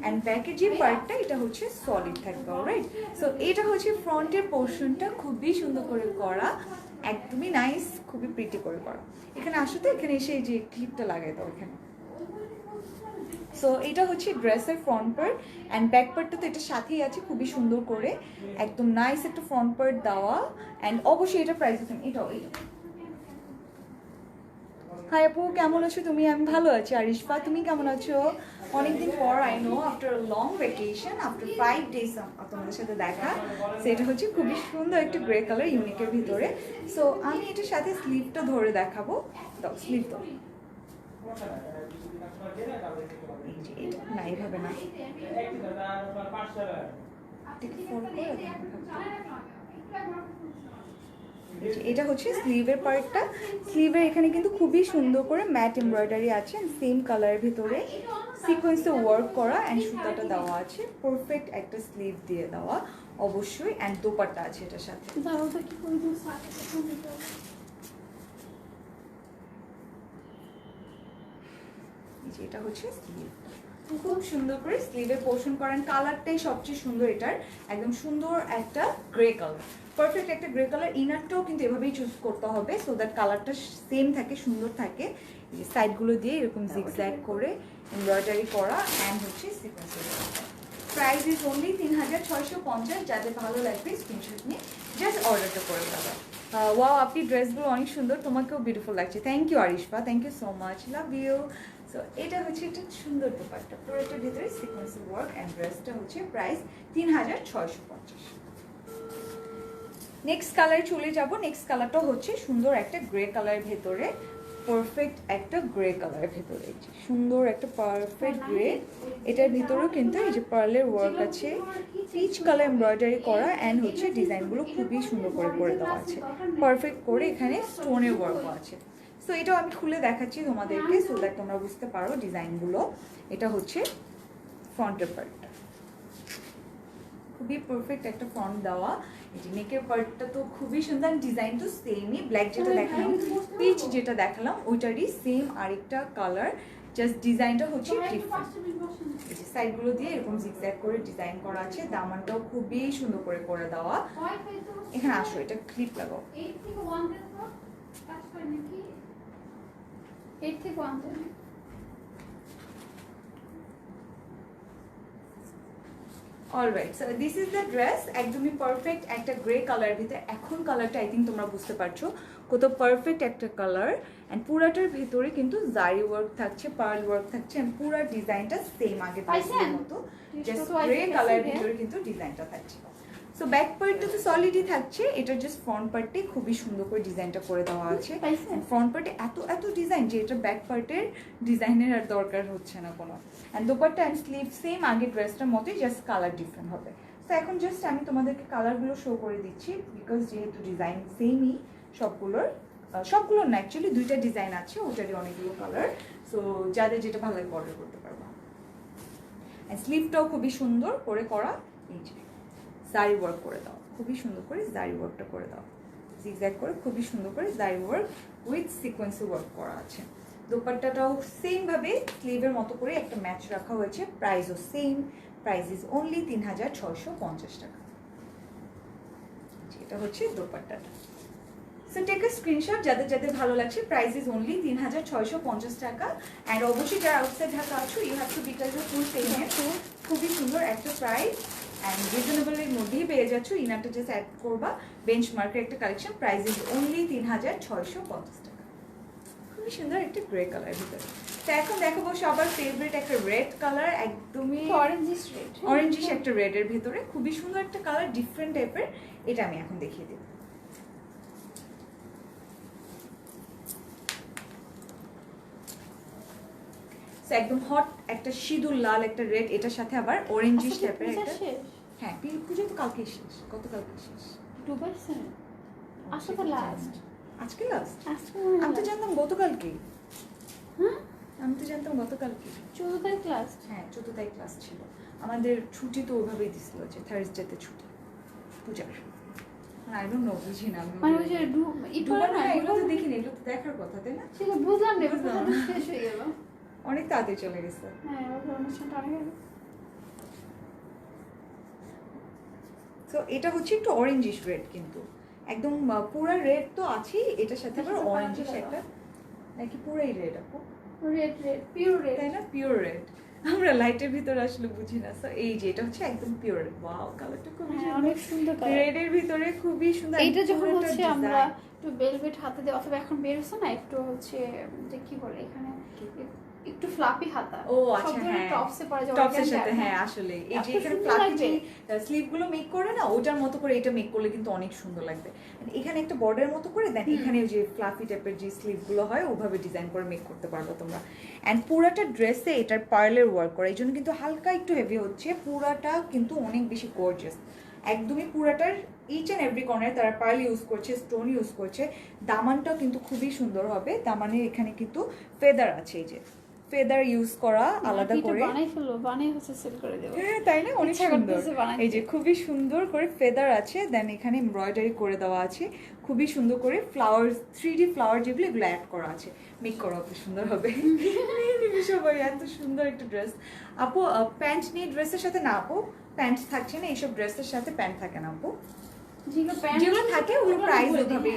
অ্যান্ড ব্যাকের যে পার্টটা এটা হচ্ছে সলিড থাকবে, অলরাইট। সো এটা হচ্ছে ফ্রন্টের পোর্শনটা, খুবই সুন্দর করে করা, একদমই নাইস, খুবই প্রিটি করে করা। এখানে আসো তো, এখানে এসে এই যে ক্লিপটা লাগাই দাও এখানে। সো এটা হচ্ছে ড্রেসের ফ্রন্ট পার্ট, অ্যান্ড ব্যাক পার্টটা তো এটার সাথেই আছে, খুবই সুন্দর করে একদম নাইস একটা ফ্রন্ট পার্ট দেওয়া। অ্যান্ড অবশ্যই এটা প্রাইস এটাও। হাই আপু, কেমন আছো তুমি? আমি ভালো আছি। আরিশফা, তুমি কেমন আছো? অনেকদিন পর, I know, after long vacation, after 5 days তোমাদের সাথে দেখা। সেটা হচ্ছে খুবই সুন্দর একটা গ্রে কালার ইউনিকের ভিতরে। সো আমি এটার সাথে স্লিভটা ধরে দেখাবো। দাও স্লিভ দাও। না এইভাবে না, এটা হচ্ছে স্লিভের পার্টটা। স্লিভের এখানে কিন্তু খুবই সুন্দর করে ম্যাট এমব্রয়ডারি আছে, সেম কালারের ভিতরে সিকোয়েন্সে ওয়ার্ক করা, অ্যান্ড সুতাটা দেওয়া আছে, পারফেক্ট একটা স্লিভ দিয়ে দেওয়া অবশ্যই। অ্যান্ড দোপাট্টা আছে এটার সাথে। এটা হচ্ছে স্লিভ, খুব সুন্দর করে স্লিভের পোর্শন করেন। কালারটাই সবচেয়ে সুন্দর এটার, একদম সুন্দর একটা গ্রে কালার, পারফেক্ট একটা গ্রে কালার। ইনারটাও কিন্তু এভাবেই চুজ করতে হবে, সো দ্যাট কালারটা সেম থাকে, সুন্দর থাকে। সাইডগুলো দিয়ে এরকম জিগজ্যাগ করে এমব্রয়ডারি করা, অ্যান্ড হচ্ছে সিকোয়েন্সের। Price is only 3650। যাদের ভালো লাগবে স্ক্রিনশট নিয়ে জাস্ট অর্ডারটা করে দেওয়া। ওয়াও, আপনি ড্রেসগুলো অনেক সুন্দর, তোমাকেও বিউটিফুল লাগছে। Thank you Arishfa, thank you so much, love you. So এটা হচ্ছে একটা সুন্দর দোপাট্টা, পুরোটার ভিতরে সিকোয়েন্সের ওয়ার্ক, অ্যান্ড ড্রেসটা হচ্ছে প্রাইস 3650। নেক্সট কালারে চলে যাব। নেক্সট কালারটা হচ্ছে সুন্দর একটা গ্রে কালারের ভেতরে, পারফেক্ট একটা গ্রে কালারের ভেতরে, সুন্দর একটা পারফেক্ট গ্রে। এটার ভিতরেও কিন্তু এই যে পার্লের ওয়ার্ক আছে, পিচ কালার এমব্রয়ডারি করা, অ্যান্ড হচ্ছে ডিজাইনগুলো খুবই সুন্দর করে করে দেওয়া আছে, পারফেক্ট করে এখানে স্টোনের ওয়ার্কও আছে। সো এটাও আমি খুলে দেখাচ্ছি তোমাদেরকে, সো দ্যাট তোমরা বুঝতে পারো ডিজাইনগুলো। এটা হচ্ছে ফ্রন্টের পার্টটা, খুবই পারফেক্ট একটা ফ্রন্ট দেওয়া। এই যে নেকের পার্টটা তো খুবই সুন্দর, ডিজাইন তো সেমই, ব্ল্যাক যেটা দেখালাম, পিচ যেটা দেখালাম ওইটারই সেম আরেকটা কালার, জাস্ট ডিজাইনটা হচ্ছে ডিফারেন্ট। এই যে সাইডগুলো দিয়ে এরকম জিগজ্যাগ করে ডিজাইন করা আছে, দামানটাও খুবই সুন্দর করে করে দেওয়া। এখানে আসো, এটা ক্লিপ লাগাও। Alright, so this is the dress, একদমই পারফেক্ট একটা গ্রে কালার ভিতরে। এখন কালারটা আই থিঙ্ক তোমরা বুঝতে পারছো কত পারফেক্ট একটা কালার। অ্যান্ড পুরাটার ভিতরে কিন্তু জারি ওয়ার্ক থাকছে, পার্ল ওয়ার্ক থাকছে, অ্যান্ড পুরা ডিজাইনটা সেম আগের ড্রেসের মতো, জাস্ট গ্রে কালারের ভিতরে কিন্তু ডিজাইনটা থাকছে। সো ব্যাক পার্টটা তো সলিডই থাকছে, এটা জাস্ট ফ্রন্ট পার্টে খুবই সুন্দর করে ডিজাইনটা করে দেওয়া আছে। ফ্রন্ট পার্টে এত এত ডিজাইন যে এটা ব্যাক পার্টের ডিজাইনের আর দরকার হচ্ছে না কোনো। And dupatta and sleeve same আগের ড্রেসটার মতোই, জাস্ট কালার ডিফারেন্ট হবে। তো এখন জাস্ট আমি তোমাদেরকে কালারগুলো শো করে দিচ্ছি, বিকজ যেহেতু ডিজাইন সেমই সবগুলোর, সবগুলোর না অ্যাকচুয়ালি দুইটা ডিজাইন আছে, ওটারই অনেকগুলো কালার। সো যাদের যেটা ভালো লাগে অর্ডার করতে পারবো। অ্যান্ড স্লিভটাও খুবই সুন্দর করে করা, এই যে জারি ওয়ার্ক করে দাও, খুবই সুন্দর করে জারি ওয়ার্কটা করে দাও, জিগজ্যাগ করে খুবই সুন্দর করে জারি ওয়ার্ক উইথ সিকোয়েন্সে ওয়ার্ক করা আছে। দোপাট্টাটাও সেম ভাবে স্লিভের মতো করে একটা ম্যাচ রাখা হয়েছে, প্রাইসও সেম, প্রাইস ইজ অনলি 3650 টাকা। এটা হচ্ছে দোপাট্টাটা। সো টেক আ স্ক্রিনশট, যাদের যাদের ভালো লাগছে। প্রাইস ইজ অনলি 3650 টাকা। অ্যান্ড অবশ্যই যারা আউটসাইড ঢাকা আছো, you have to bKash of full payment. খুবই সুন্দর একটা প্রাইস অ্যান্ড রিজনেবলের মধ্যেই পেয়ে যাচ্ছ। ইনারটা জাস্ট অ্যাড করবা, বেঞ্চমার্কের একটা কালেকশন। প্রাইস ইজ অনলি 3650 টাকা। খুবই সুন্দর একটা গ্রে কালার ভিতরে। তো এখন দেখাবো সবার ফেভারিট একটা রেড কালার, একদমই অরেঞ্জিশ রেড, অরেঞ্জিশ একটা রেডের ভিতরে খুবই সুন্দর একটা কালার, ডিফারেন্ট টাইপের। এটা আমি এখন দেখিয়ে দেব। একদম হট একটা সিঁদুর লাল একটা রেড, এটার সাথে আবার অরেঞ্জিশ টাইপের একটা। হ্যাঁ, পুজো তো কালকে শেষ, গতকালকে শেষ। ডুবাইছে আজকে তো লাস্ট। আজকে লাস্ট? আজকে আমি তো জানতাম গতকালকে। হ্যাঁ, আমি তো জানতাম গতকালকে। 14 তারিখ লাস্ট। হ্যাঁ, 14 তারিখ ক্লাস ছিল আমাদের। ছুটি তো ওইভাবেই দিছিল যে থার্সডেতে ছুটি পূজার। আই ডোন্ট নো, বুঝি না আমি। মানে ওই যে এগুলো তো দেখিনি, এগুলো তো দেখার কথা, তাই না? সেটা বুঝলাম না, এবার তো শেষ হয়ে গেল। অনেক তাড়াতাড়ি চলে গেছে। হ্যাঁ, ওই অনুষ্ঠানটা অনেক। তো এটা হচ্ছে একটু অরেঞ্জিশ রেড, কিন্তু একদম পুরো রেড তো আছেই, এটার সাথে আবার অরেঞ্জিশ একটা, নাকি পুরাই রেড আপু? রেড রেড, পিওর রেড, তাই না? Pure red. আমরা লাইটের ভিতরে আসলে বুঝি না। সো এই যে এটা হচ্ছে একদম পিওর রেড। ওয়াও, কালারটা খুবই সুন্দর, অনেক সুন্দর কালার। রেডের ভিতরে খুবই সুন্দর। এইটা যখন হচ্ছে আমরা একটু ভেলভেট হাতে দিয়ে, অথবা এখন বের হচ্ছে না একটু হচ্ছে যে কি বলে এখানে একটু ফ্লাপি হাতা। ও আচ্ছা, হ্যাঁ, টপসে পরে যে টপসের সাথে, হ্যাঁ আসলে এই যে এখানে ফ্লাপি যে স্লিভ গুলো মেক করে না, ওটার মতো করে এটা মেক করলে কিন্তু অনেক সুন্দর লাগবে। এখানে একটা বর্ডারের মতো করে দেন, এখানে যে ফ্লাফি টাইপের যে স্লিভ গুলো হয় ওভাবে ডিজাইন করে মেক করতে পারবে তোমরা। এন্ড পুরাটা ড্রেসে এটার পার্লের ওয়ার্ক করা, এই জন্য কিন্তু হালকা একটু হেভি হচ্ছে। পুরাটা কিন্তু অনেক বেশি গর্জিয়াস, একদমই পুরাটার ইচ অ্যান্ড এভরি কর্নারে তারা পার্ল ইউজ করছে, স্টোন ইউজ করছে। দামানটাও কিন্তু খুবই সুন্দর হবে। দামানের এখানে কিন্তু ফেদার আছে, এই যে ফেদার ইউজ করা আলাদা করে। বানাই হচ্ছে সেল করে দেব। হ্যাঁ, তাই না? অনেক সুন্দর। এই যে খুবই সুন্দর করে ফেদার আছে, দেন এখানে এমব্রয়ডারি করে দেওয়া আছে। খুবই সুন্দর করে ফ্লাওয়ার, 3D ফ্লাওয়ার যেগুলো, এগুলো অ্যাড করা আছে। মেক করা অত সুন্দর হবে। সবাই এত সুন্দর একটা ড্রেস। আপু প্যান্ট নিয়ে ড্রেসের সাথে না, আপু প্যান্ট থাকছে না, এইসব ড্রেসের সাথে প্যান্ট থাকে না আপু। যেগুলো থাকে ওগুলো প্রাইস ওইভাবে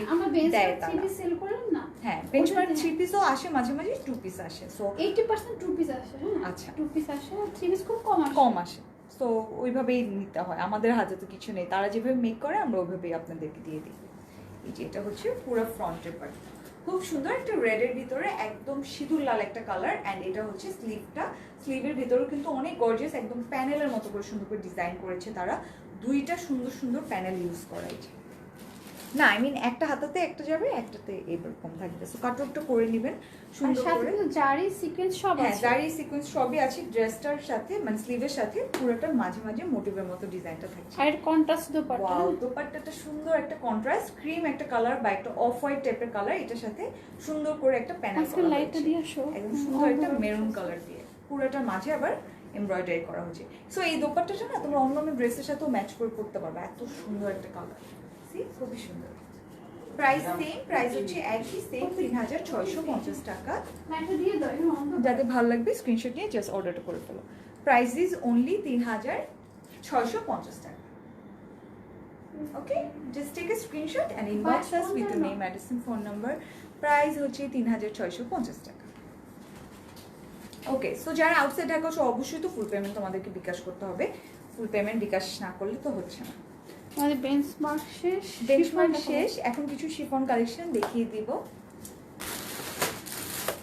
দেয় তারা। সেল করেন না? হ্যাঁ, বেঞ্চমার্ক 3 পিসও আসে, মাঝে মাঝে 2 পিস আসে। সো 80% 2 পিস আসে। হ্যাঁ, আচ্ছা, 2 পিস আসে, 3 পিস খুব কম আসে। কম আসে। সো ওইভাবেই নিতে হয়, আমাদের হাতে তো কিছু নেই। তারা যেভাবে মেক করে আমরা ওইভাবেই আপনাদেরকে দিয়ে দিই। এই যে এটা হচ্ছে পুরো ফ্রন্টের পার্ট, খুব সুন্দর একটা রেডের ভিতরে একদম সিঁদুর লাল একটা কালার। অ্যান্ড এটা হচ্ছে স্লিভটা, স্লিভের ভিতরেও কিন্তু অনেক গর্জিয়াস, একদম প্যানেলের মতো করে সুন্দর করে ডিজাইন করেছে তারা। দুইটা সুন্দর সুন্দর প্যানেল ইউজ করা হয়েছে। না, আই মিন একটা হাতাতে একটা যাবে, একটাতে এরকম থাকবে। সো কাটওয়ার্কটা করে নেবেন সুন্দর করে। জারি সিকোয়েন্স সব আছে। হ্যাঁ, জারি সিকোয়েন্স সবই আছে। ড্রেসটার সাথে মানে স্লিভের সাথে পুরোটার মাঝে মাঝে মোটিভের মতো ডিজাইনটা থাকছে। আর কন্ট্রাস্ট দোপাট্টা। ওয়াও, দোপাট্টাটা সুন্দর একটা কন্ট্রাস্ট, ক্রিম একটা কালার বা একটা অফ হোয়াইট টাইপের কালার, এটার সাথে সুন্দর করে একটা প্যানেল করা হয়েছে। লাইটটা দিয়ে শো, একদম সুন্দর একটা মেরুন কালার দিয়ে পুরোটার মাঝে আবার এমব্রয়ডারি করা হয়েছে। সো এই দোপাট্টাটা না তোমরা অন্যান্য ড্রেসের সাথেও ম্যাচ করে পরতে পারবে, এত সুন্দর একটা কালার। সি, খুবই সুন্দর। প্রাইস সেম, প্রাইস হচ্ছে একই সেম, 3650 টাকা। যাদের ভালো লাগবে স্ক্রিনশট নিয়ে জাস্ট অর্ডারটা করে ফেলো। প্রাইস ইজ অনলি 3650 টাকা। Okay, just take a screenshot and inbox us with your name, address and phone number. Price হচ্ছে 3650 টাকা। ওকে, সো যারা আউটসাইড ঢাকা অবশ্যই তো ফুল পেমেন্ট তোমাদেরকে বিকাশ করতে হবে। ফুল পেমেন্ট বিকাশ না করলে তো হচ্ছে না। আমাদের বেঞ্চমার্ক শেষ, বেঞ্চমার্ক শেষ। এখন কিছু শিফন কালেকশন দেখিয়ে দিব।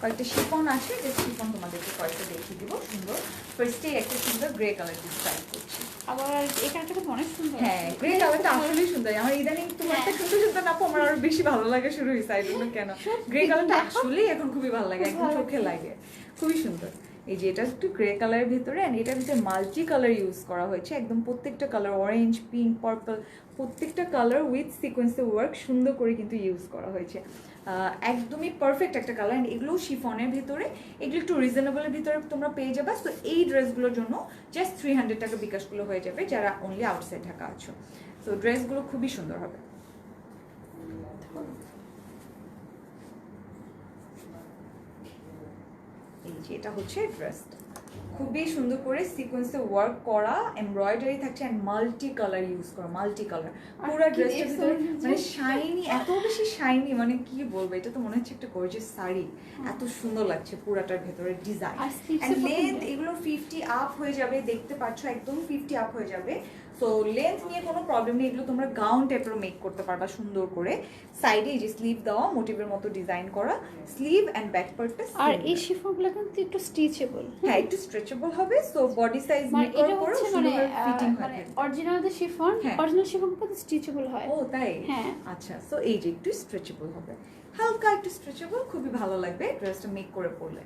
কয়েকটা শিফন আছে, যে শিফন তোমাদেরকে কয়েকটা দেখিয়ে দিব। সুন্দর, ফার্স্টে একটা সুন্দর গ্রে কালার স্টাইল করছি। আবার এখানে কিন্তু অনেক সুন্দর। হ্যাঁ, গ্রে কালারটা আসলেই সুন্দর। আমার ইদানিং তোমারটা সুন্দর সুন্দর না, আমার আরো বেশি ভালো লাগে শুরু হয়েছে। আই ডোন্ট নো কেন, গ্রে কালারটা আসলেই এখন খুবই ভালো লাগে, একদম চোখে লাগে, খুবই সুন্দর। এই যে এটা একটু গ্রে কালারের ভিতরে, অ্যান্ড এটার ভিতরে মাল্টি কালার ইউজ করা হয়েছে। একদম প্রত্যেকটা কালার, অরেঞ্জ, পিঙ্ক, পার্পল, প্রত্যেকটা কালার উইথ সিকোয়েন্সের ওয়ার্ক সুন্দর করে কিন্তু ইউজ করা হয়েছে। একদমই পারফেক্ট একটা কালার। অ্যান্ড এগুলো শিফনের ভিতরে, এগুলো একটু রিজনেবলের ভিতরে তোমরা পেয়ে যাবে। তো এই ড্রেসগুলোর জন্য জাস্ট 300 টাকা বিকাশগুলো হয়ে যাবে যারা অনলি আউটসাইড ঢাকা আছো। তো ড্রেসগুলো খুবই সুন্দর হবে। এই যে এটা হচ্ছে ড্রেসটা, খুবই সুন্দর করে সিকোয়েন্সে ওয়ার্ক করা, এমব্রয়ডারি থাকছে এন্ড মাল্টি কালার ইউজ করা, মাল্টি কালার। পুরো ড্রেসটার ভিতরে মানে শাইনি, এত বেশি শাইনি, মানে কি বলবো, এটা তো মনে হচ্ছে একটা গর্জিয়াস শাড়ি, এত সুন্দর লাগছে পুরাটার ভেতরে ডিজাইন। এন্ড লেন্থ এগুলো 50 আপ হয়ে যাবে, দেখতে পাচ্ছ একদম 50 আপ হয়ে যাবে। সো লেন্থ নিয়ে কোনো প্রবলেম নেই, এগুলো তোমরা গাউন টাইপের মেক করতে পারবা সুন্দর করে। সাইডে এই যে স্লিভ দেওয়া, মোটিভের মতো ডিজাইন করা স্লিভ এন্ড ব্যাক পার্টটা। আর এই শিফনগুলো কিন্তু একটু স্ট্রেচেবল, হ্যাঁ একটু স্ট্রেচেবল হবে। সো বডি সাইজ মেক করে সুন্দরভাবে ফিটিং হবে। অরিজিনাল যে শিফন, অরিজিনাল শিফন কিন্তু স্ট্রেচেবল হয়। ও তাই? হ্যাঁ আচ্ছা, সো এই যে একটু স্ট্রেচেবল হবে, হালকা একটু স্ট্রেচেবল, খুবই ভালো লাগবে ড্রেসটা মেক করে পরলে।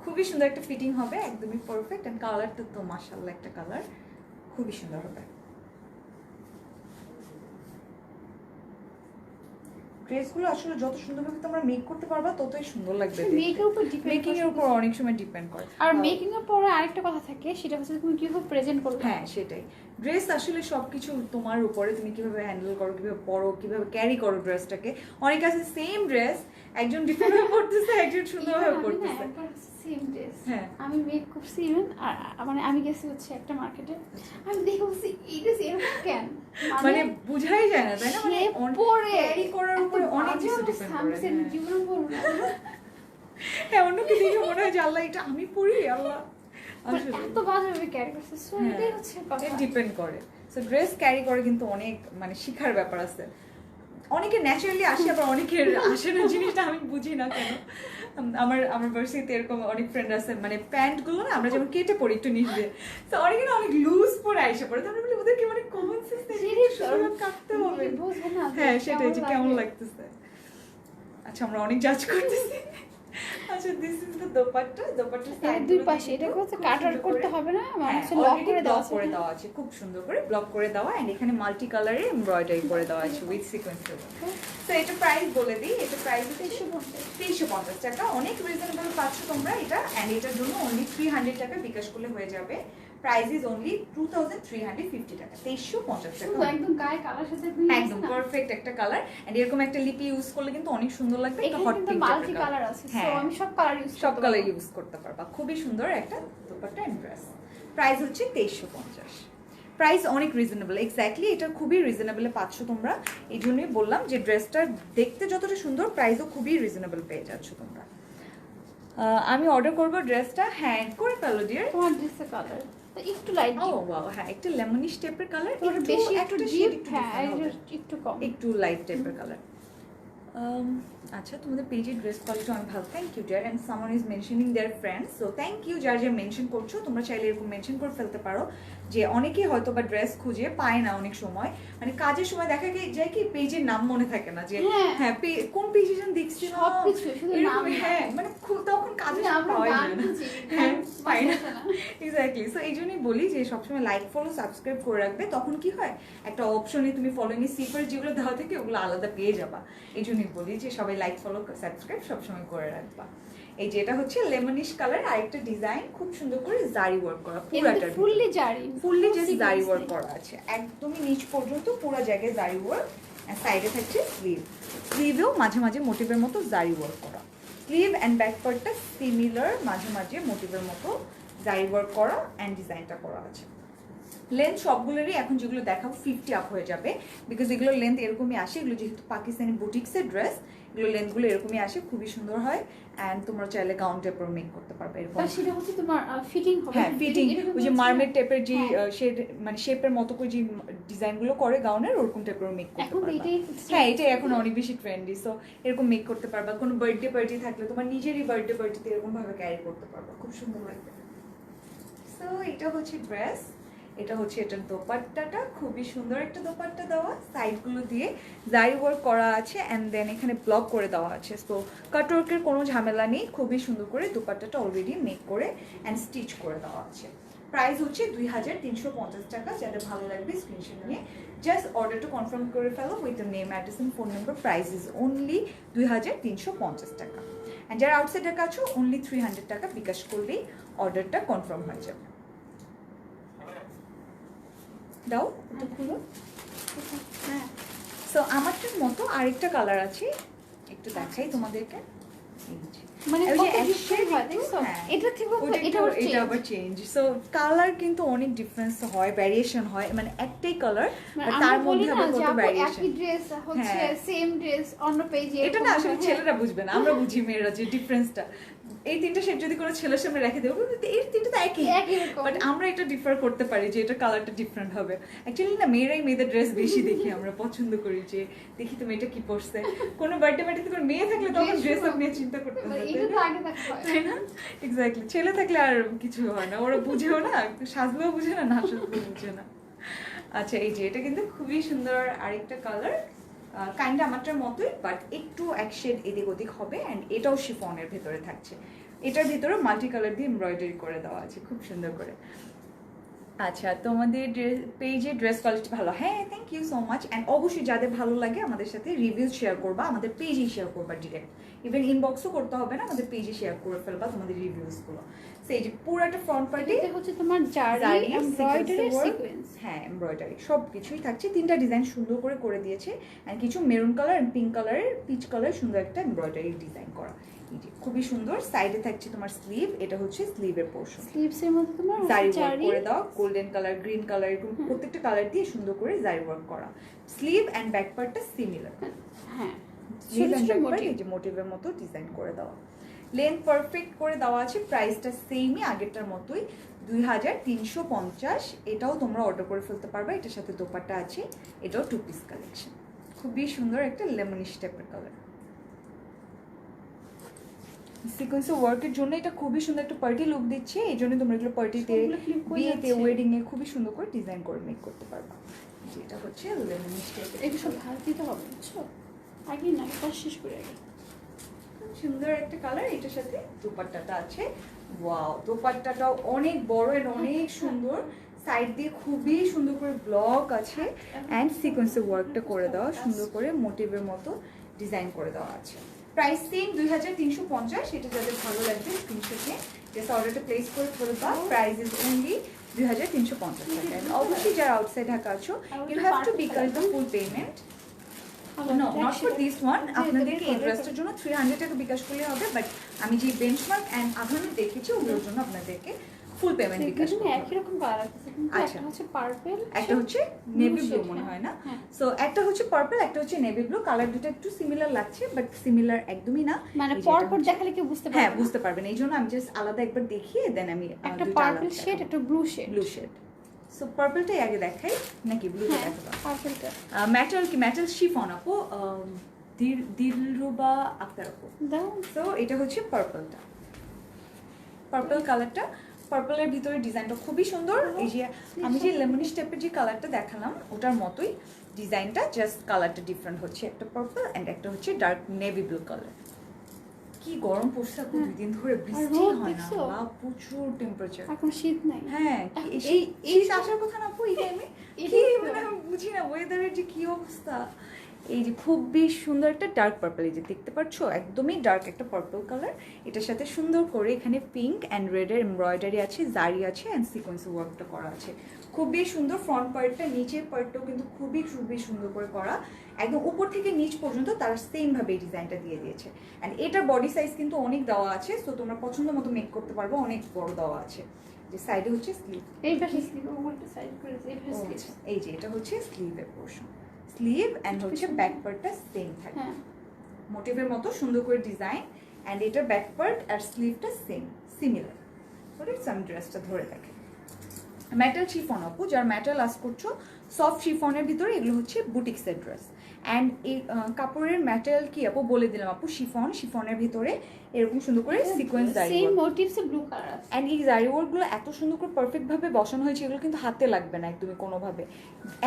খুবই সুন্দর একটা ফিটিং হবে, একদমই পারফেক্ট। এন্ড কালারটা তো মাশাআল্লাহ একটা কালার, খুবই সুন্দর হবে। ড্রেসগুলো আসলে যত সুন্দরভাবে তোমরা মেক করতে পারবা ততই সুন্দর লাগবে। মেকিং এর উপর অনেক সময় ডিপেন্ড করে। আর মেকিং এর পরে আরেকটা কথা থাকে, সেটা হচ্ছে তুমি কিভাবে প্রেজেন্ট করবে। হ্যাঁ সেটাই, ড্রেস আসলে সবকিছু তোমার উপরে, তুমি কিভাবে হ্যান্ডেল করো, কিভাবে পরো, কিভাবে ক্যারি করো ড্রেসটাকে। অনেক আছে সেম ড্রেস একজন ডিফারেন্ট ভাবে পড়তেছে, একজন সুন্দরভাবে পড়তেছে। সেম ড্রেস হ্যাঁ আমি মেক করছি ইভেন, আর মানে আমি গেছি হচ্ছে একটা মার্কেটে, আমি দেখে বলছি এই ড্রেস এরকম কেন, মানে বুঝাই যায় না তাই না, মানে পরে ক্যারি করার উপরে অনেক কিছু ডিপেন্ড করে। জীবন বলবো না, হ্যাঁ অন্যকে দেখে মনে হয় যে আল্লাহ এটা আমি পড়ি, আল্লাহ আসলে এত বাজেভাবে ক্যারি করছে। সো এটাই হচ্ছে কথা, ডিপেন্ড করে। সো ড্রেস ক্যারি করে কিন্তু অনেক মানে শিখার ব্যাপার আছে। অনেকে ন্যাচারালি আসে, আবার অনেকের আসে না, জিনিসটা আমি বুঝি না কেন। আমার ভার্সিটিতে এরকম অনেক ফ্রেন্ড আছে, মানে প্যান্ট গুলো না আমরা যেমন কেটে পড়ি একটু নিচ দিয়ে, তো অনেকে না অনেক লুজ পরে আইসে পড়ে, তো আমরা বলি ওদেরকে মানে কমন সেন্স কাটতে হবে। হ্যাঁ সেটাই, যে কেমন লাগতেছে। আচ্ছা আমরা অনেক জাজ করতেছি। আচ্ছা দিস ইজ দ্য দোপাট্টা। দোপাট্টার সাইড দুই পাশে এটা হচ্ছে কাট আউট করতে হবে না, মানে লক করে দেওয়া আছে, খুব সুন্দর করে ব্লক করে দেওয়া। এন্ড এখানে মাল্টি কালারে এমব্রয়ডারি করে দেওয়া আছে উইথ সিকোয়েন্সের। তো এটা প্রাইস বলে দিই, এটা প্রাইস 350 টাকা। অনেক রিজনেবল পাচ্ছ তোমরা এটা। এন্ড এটার জন্য অনলি 300 টাকা বিকাশ করলে হয়ে যাবে। প্রাইস ইজ অনলি 2350 টাকা, 2350 টাকা। একদম গায়ে কালার সাথে একদম পারফেক্ট একটা কালার। এন্ড এরকম একটা লিপি ইউজ করলে কিন্তু অনেক সুন্দর লাগবে। এটা হট পিঙ্ক মাল্টি কালার আছে, সো আমি সব কালার ইউজ করতে পারবা। খুবই সুন্দর একটা দোপাট্টা এন্ড ড্রেস। প্রাইস হচ্ছে 2350। প্রাইস অনেক রিজনেবল, এক্স্যাক্টলি এটা খুবই রিজনেবলে পাচ্ছ তোমরা। এই জন্যই বললাম যে ড্রেসটা দেখতে যতটা সুন্দর, প্রাইসও খুবই রিজনেবল পেয়ে যাচ্ছ তোমরা। আমি অর্ডার করবো ড্রেসটা। হ্যাঁ করে ফেলো ডিয়ার। তোমার ড্রেসের কালার একটু লাইট, ও ওয়াও, হ্যাঁ একটু লেমনিশ টাইপের কালার, একটু বেশি একটু ডিপ, হ্যাঁ একটু কম, একটু লাইট টাইপের কালার। আচ্ছা তোমাদের পেজের ড্রেস কোয়ালিটি অনেক ভালো, thank you dear. And someone is mentioning their friends, so thank you যারা যারা মেনশন করছো। তোমরা চাইলে এরকম মেনশন করে ফেলতে পারো, যে অনেকেই হয়তো বা ড্রেস খুঁজে পায় না অনেক সময়, মানে কাজের সময় দেখা যায় কি পেজের নাম মনে থাকে না, যে হ্যাঁ কোন পেজে যেন দেখছি সবকিছু শুধু নাম, হ্যাঁ মানে তখন কাজে পাওয়া যায় না, হ্যাঁ পাই না এক্স্যাক্টলি। সো এই জন্যই বলি যে সবসময় লাইক ফলো সাবস্ক্রাইব করে রাখবে, তখন কি হয় একটা অপশনে তুমি ফলোইং এর সিফার যেগুলো দেওয়া থাকে ওগুলো আলাদা পেয়ে যাবা। এই জন্যই বলি যে সবাই লাইক ফলো সাবস্ক্রাইব সবসময় করে রাখবা। এই যে এটা হচ্ছে লেমনিশ কালার, আরেকটা ডিজাইন খুব সুন্দর করে জারি ওয়ার্ক করা, পুরাটা ফুললি জাস্ট জারি ওয়ার্ক করা আছে একদমই নিচ পর্যন্ত, পুরো জায়গায় জারি ওয়ার্ক। আর সাইডে থাকছে স্লিভেও মাঝে মাঝে মোটিভের মতো জারি ওয়ার্ক করা। স্লিভ এন্ড ব্যাক পার্টটা সিমিলার, মাঝে মাঝে মোটিভের মতো জারি ওয়ার্ক করা এন্ড ডিজাইনটা করা আছে। লেন্থ সবগুলোরই এখন যেগুলো দেখাবো 50 আপ হয়ে যাবে, বিকজ এগুলো লেন্থ এরকমই আসে। এগুলো যেহেতু পাকিস্তানি বুটিক্সের ড্রেস, এগুলো লেন্থগুলো এরকমই আসে, খুবই সুন্দর হয়। এন্ড তোমরা চাইলে গাউন টাইপের মেক করতে পারবে এরকম। সেটা হচ্ছে তোমার ফিটিং হবে, হ্যাঁ ফিটিং, ওই যে মার্মেড টাইপের যে মানে শেপের মতো করে যে ডিজাইনগুলো করে গাউনের, ওরকম টাইপের মেক করতে পারবে। হ্যাঁ এটাই এখন অনেক বেশি ট্রেন্ডি, সো এরকম মেক করতে পারবা। কোনো বার্থডে পার্টি থাকলে তোমার নিজেরই বার্থডে পার্টিতে এরকম ভাবে ক্যারি করতে পারবা, খুব সুন্দর লাগবে। সো এটা হচ্ছে ড্রেস, এটা হচ্ছে এটার দোপাট্টাটা, খুবই সুন্দর একটা দোপাট্টা দেওয়া, সাইডগুলো দিয়ে জারি ওয়ার্ক করা আছে এন্ড দেন এখানে ব্লক করে দেওয়া আছে। সো কাটওয়ার্কের কোনো ঝামেলা নেই, খুবই সুন্দর করে দোপাট্টাটা অলরেডি মেক করে এন্ড স্টিচ করে দেওয়া আছে। প্রাইস হচ্ছে 2350 টাকা। যাদের ভালো লাগবে স্ক্রিনশট নিয়ে জাস্ট অর্ডারটা কনফার্ম করে ফেলো with the name, address and phone number. Price is only 2350 টাকা। অ্যান্ড যারা আউটসাইড ঢাকা আছো অনলি 300 টাকা বিকাশ করলেই অর্ডারটা কনফার্ম হয়ে যাবে। দাও এটা খুলো। হ্যাঁ সো আমারটার মতো আরেকটা কালার আছে, একটু দেখাই তোমাদেরকে। মানে ওই যে কত এক different shade হয় একটু, দেখছো? হ্যাঁ। এটা থেকে ওটা এটা একটু, এটা আবার চেঞ্জ। সো কালার কিন্তু অনেক ডিফারেন্স হয়, ভ্যারিয়েশন হয়, মানে একটাই কালার মানে তার আমরা বলি মধ্যে না আবার যে কত আপু ভ্যারিয়েশন। একই ড্রেস হচ্ছে হ্যাঁ। সেম ড্রেস অন্য পেজে, এটা না আসলে ছেলেরা বুঝবে না, আমরা বুঝি মেয়েরা যে ডিফারেন্সটা। এই তিনটা শেড যদি কোনো ছেলের সামনে রেখে দেবো, এই তিনটা তো একই, একই রকম। বাট আমরা এটা ডিফার করতে পারি যে এটা কালারটা ডিফারেন্ট হবে। অ্যাকচুয়ালি না, মেয়েরাই মেয়েদের ড্রেস বেশি দেখি, আমরা পছন্দ করি যে দেখি তুমি এটা কি পরছে। কোনো বার্থডে পার্টিতে কোনো মেয়ে থাকলে তখন ড্রেস আপ নিয়ে চিন্তা করতে হয়, এটা তো আগে দেখা হয় তাই না? এক্স্যাক্টলি। ছেলে থাকলে আর কিছু হয় না, ওরা বুঝেও না, সাজলেও বুঝে না, না সাজলেও বুঝে না। আচ্ছা, এই যে এটা কিন্তু খুবই সুন্দর আরেকটা কালার, কাইন্ড আমারটার মতোই, বাট একটু এক শেড এদিক ওদিক হবে। অ্যান্ড এটাও শিফনের ভেতরে থাকছে, এটার ভিতরে মাল্টি কালার দিয়ে এমব্রয়ডারি করে দেওয়া আছে খুব সুন্দর করে। আচ্ছা, তোমাদের পেজে ড্রেস কোয়ালিটি ভালো, হ্যাঁ, thank you so much. And অবশ্যই যাদের ভালো লাগে আমাদের সাথে রিভিউ শেয়ার করবা, আমাদের পেজেই শেয়ার করবা ডিরেক্ট, ইভেন ইনবক্সও করতে হবে না, আমাদের পেজে শেয়ার করে ফেলবা তোমাদের রিভিউসগুলো। সেই যে পুরো একটা ফ্রন্ট পার্টি, এটা হচ্ছে তোমার জারি এমব্রয়ডারি সিকোয়েন্স, হ্যাঁ, এমব্রয়ডারি সব কিছুই থাকছে। তিনটা ডিজাইন সুন্দর করে দিয়েছে। অ্যান্ড কিছু মেরুন কালার এন্ড পিঙ্ক কালারের, পিচ কালার সুন্দর একটা এমব্রয়ডারি ডিজাইন করা, এই যে খুবই সুন্দর। সাইডে থাকছে তোমার স্লিভ, এটা হচ্ছে স্লিভের পোর্শন, স্লিভস এর মধ্যে তোমার জারি ওয়ার্ক জারি করে দাও, গোল্ডেন কালার, গ্রিন কালার, এরকম প্রত্যেকটা কালার দিয়ে সুন্দর করে জারি ওয়ার্ক করা। স্লিভ এন্ড ব্যাক পার্টটা সিমিলার, হ্যাঁ, sleeve and back part motif. এই যে মোটিভের মতো ডিজাইন করে দেওয়া। লেন্থ পারফেক্ট করে দেওয়া আছে, প্রাইসটা সেমই আগেরটার মতোই 2350। এটাও তোমরা অর্ডার করে ফেলতে পারবে, এটার সাথে দোপাট্টা আছে, এটাও 2 পিস কালেকশন, খুবই সুন্দর একটা লেমনিশ টাইপের কালার। সিকোয়েন্স ওয়ার্কের জন্য এটা খুবই সুন্দর একটা পার্টি লুক দিচ্ছে, এই জন্য তোমরা এগুলো পার্টিতে, সবগুলো clip করে বিয়েতে, যাচ্ছে। ওয়েডিং এ খুবই সুন্দর করে ডিজাইন করে মেক করতে পারবা। যেটা হচ্ছে লেমনিশ টাইপের, এটা সব ভাজ দিতে হবে বুঝছো, আগে না কাজ শেষ করে আগে। খুব সুন্দর একটা কালার, এটার সাথে দোপাট্টাটা আছে। ওয়াও, দোপাট্টাটাও অনেক বড় এন্ড অনেক সুন্দর, সাইড দিয়ে খুবই সুন্দর করে ব্লক আছে। অ্যান্ড সিকোয়েন্সের ওয়ার্কটা করে দেওয়া সুন্দর করে মোটিভের মতো ডিজাইন করে দেওয়া আছে। Price same 2350। এটা যাদের ভালো লাগবে স্ক্রিনশট নিয়ে জাস্ট অর্ডারটা প্লেস করে ফেলবা। প্রাইস ইজ অনলি 2350 টাকা। And অবশ্যই যারা আউটসাইড ঢাকা আছো, you have to bKash the full payment. No, not for this one. আপনাদেরকে এই ড্রেসটার জন্য 300 টাকা বিকাশ করলে হবে, বাট আমি যে বেঞ্চমার্ক এন্ড আভানে দেখেছি ওগুলোর জন্য আপনাদেরকে ফুল পেমেন্ট বিকাশ দুটো করতে একই হবে। রকম কালার আছে, কিন্তু আচ্ছা। একটা হচ্ছে পার্পল, একটা হচ্ছে নেভি ব্লু shade, মনে হয় না? হ্যাঁ। সো একটা হচ্ছে পার্পল, একটা হচ্ছে নেভি ব্লু। কালার দুটো একটু সিমিলার লাগছে, বাট সিমিলার একদমই না। মানে এই যে পর এটা পর হচ্ছে- দেখালে কি বুঝতে পারবে হ্যাঁ, না। বুঝতে পারবেন, এই জন্য আমি জাস্ট আলাদা একবার দেখিয়ে দেন আমি একটা পার্পল শেড, একটা blue shade. Blue shade. So পার্পলটাই আগে দেখাই নাকি ব্লুটা হ্যাঁ, দেখাবো? পার্পলটা ম্যাটাল কি ম্যাটাল শিফন আপু, দিলরুবা আক্তার আপু। দাও। সো এটা হচ্ছে পার্পলটা, পার্পল কালারটা। পার্পলের ভিতরে ডিজাইনটা খুবই সুন্দর। এই যে আমি যে লেমনিশ টাইপের যে কালারটা দেখালাম ওটার মতোই ডিজাইনটা, জাস্ট কালারটা ডিফারেন্ট হচ্ছে, একটা পার্পল এন্ড একটা হচ্ছে ডার্ক নেভি ব্লু কালার। কি গরম পড়ছে আপু, 2 দিন ধরে বৃষ্টি রোদ হয় না, দেখছো? বা প্রচুর টেম্পারেচার। এখন শীত নাই। হ্যাঁ, এই আসার কথা না আপু এই টাইমে, কি মানে আমি বুঝি না ওয়েদারের যে কি অবস্থা। এই যে খুবই সুন্দর একটা ডার্ক পার্পল, এই যে দেখতে পাচ্ছ একদমই ডার্ক একটা পার্পল কালার। এটার সাথে সুন্দর করে এখানে পিঙ্ক অ্যান্ড রেডের এমব্রয়ডারি আছে, জারি আছে অ্যান্ড সিকোয়েন্স ওয়ার্কটা করা আছে, খুবই সুন্দর। ফ্রন্ট পার্টটা, নিচের পার্টটাও কিন্তু খুবই সুন্দর করে করা, একদম উপর থেকে নিচ পর্যন্ত তারা সেম ভাবে এই ডিজাইনটা দিয়ে দিয়েছে। অ্যান্ড এটার বডি সাইজ কিন্তু অনেক দেওয়া আছে, সো তোমরা পছন্দ মতো মেক করতে পারবে, অনেক বড় দেওয়া আছে। যে সাইডে হচ্ছে স্লিভ, এই পাশে স্লিভ, ওটা সাইড করে এই পাশে স্লিভ। এই যে এটা হচ্ছে স্লিভের পোর্শন, স্লিভ অ্যান্ড হচ্ছে ব্যাক পার্টটা সেম থাকে, হ্যাঁ, মোটিভের মতো সুন্দর করে ডিজাইন। অ্যান্ড এটার ব্যাক পার্ট আর স্লিভটা সেম সিমিলার। আমি ড্রেসটা ধরে দেখে মেটাল শিফন আপু, যার মেটাল আস করছো, সফট শিফনের ভিতরে এগুলো হচ্ছে বুটিক্সের ড্রেস। অ্যান্ড এই কাপড়ের ম্যাটেরিয়াল কি আপু বলে দিলাম আপু, শিফনের ভিতরে এরকম সুন্দর করে সিকোয়েন্স জারি সেম ওয়ার্ক। মোটিভস এ ব্লু কালার আছে। অ্যান্ড এই জারি ওয়ার্কগুলো এত সুন্দর করে পারফেক্ট ভাবে বসানো হয়েছে, এগুলো কিন্তু হাতে লাগবে না একদমই, কোনোভাবে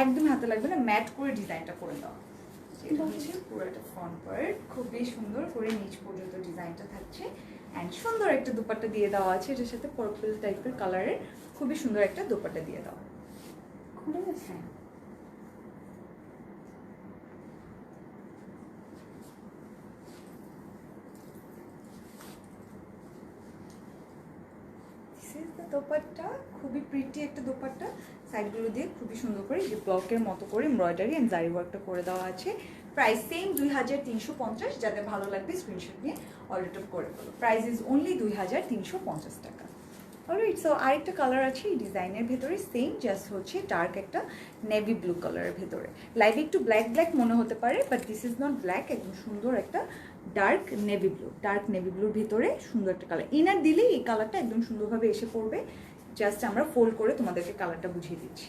একদমই হাতে লাগবে না, ম্যাট করে ডিজাইনটা করে দেওয়া। এটা হচ্ছে পুরো একটা ফ্রন্ট পার্ট, খুবই সুন্দর করে নিচ পর্যন্ত ডিজাইনটা থাকছে। অ্যান্ড সুন্দর একটা দুপাট্টা দিয়ে দেওয়া আছে, এটার সাথে পার্পল টাইপের কালারের খুবই সুন্দর একটা দুপাট্টা দিয়ে দেওয়া। খুলে গেছে। হ্যাঁ, দোপাট্টা খুবই প্রিটি একটা দোপাট্টা, সাইডগুলো দিয়ে খুবই সুন্দর করে যে ব্লকের মতো করে এমব্রয়ডারি এন্ড জারি ওয়ার্কটা করে দেওয়া আছে। Price same 2350। যাদের ভালো লাগবে স্ক্রিনশট নিয়ে অর্ডারটা করে ফেলো। প্রাইস ইজ অনলি 2350 টাকা। অলরাইট, সো আরেকটা কালার আছে এই ডিজাইনের ভেতরে, সেম জাস্ট হচ্ছে ডার্ক একটা নেভি ব্লু কালারের ভেতরে। লাইভে একটু ব্ল্যাক ব্ল্যাক মনে হতে পারে, but this is not black, একদম সুন্দর একটা ডার্ক নেভি ব্লুর ভিতরে সুন্দর একটা কালার। ইনার দিলেই এই কালারটা একদম সুন্দরভাবে এসে পড়বে। জাস্ট আমরা ফোল্ড করে তোমাদেরকে কালারটা বুঝিয়ে দিচ্ছি।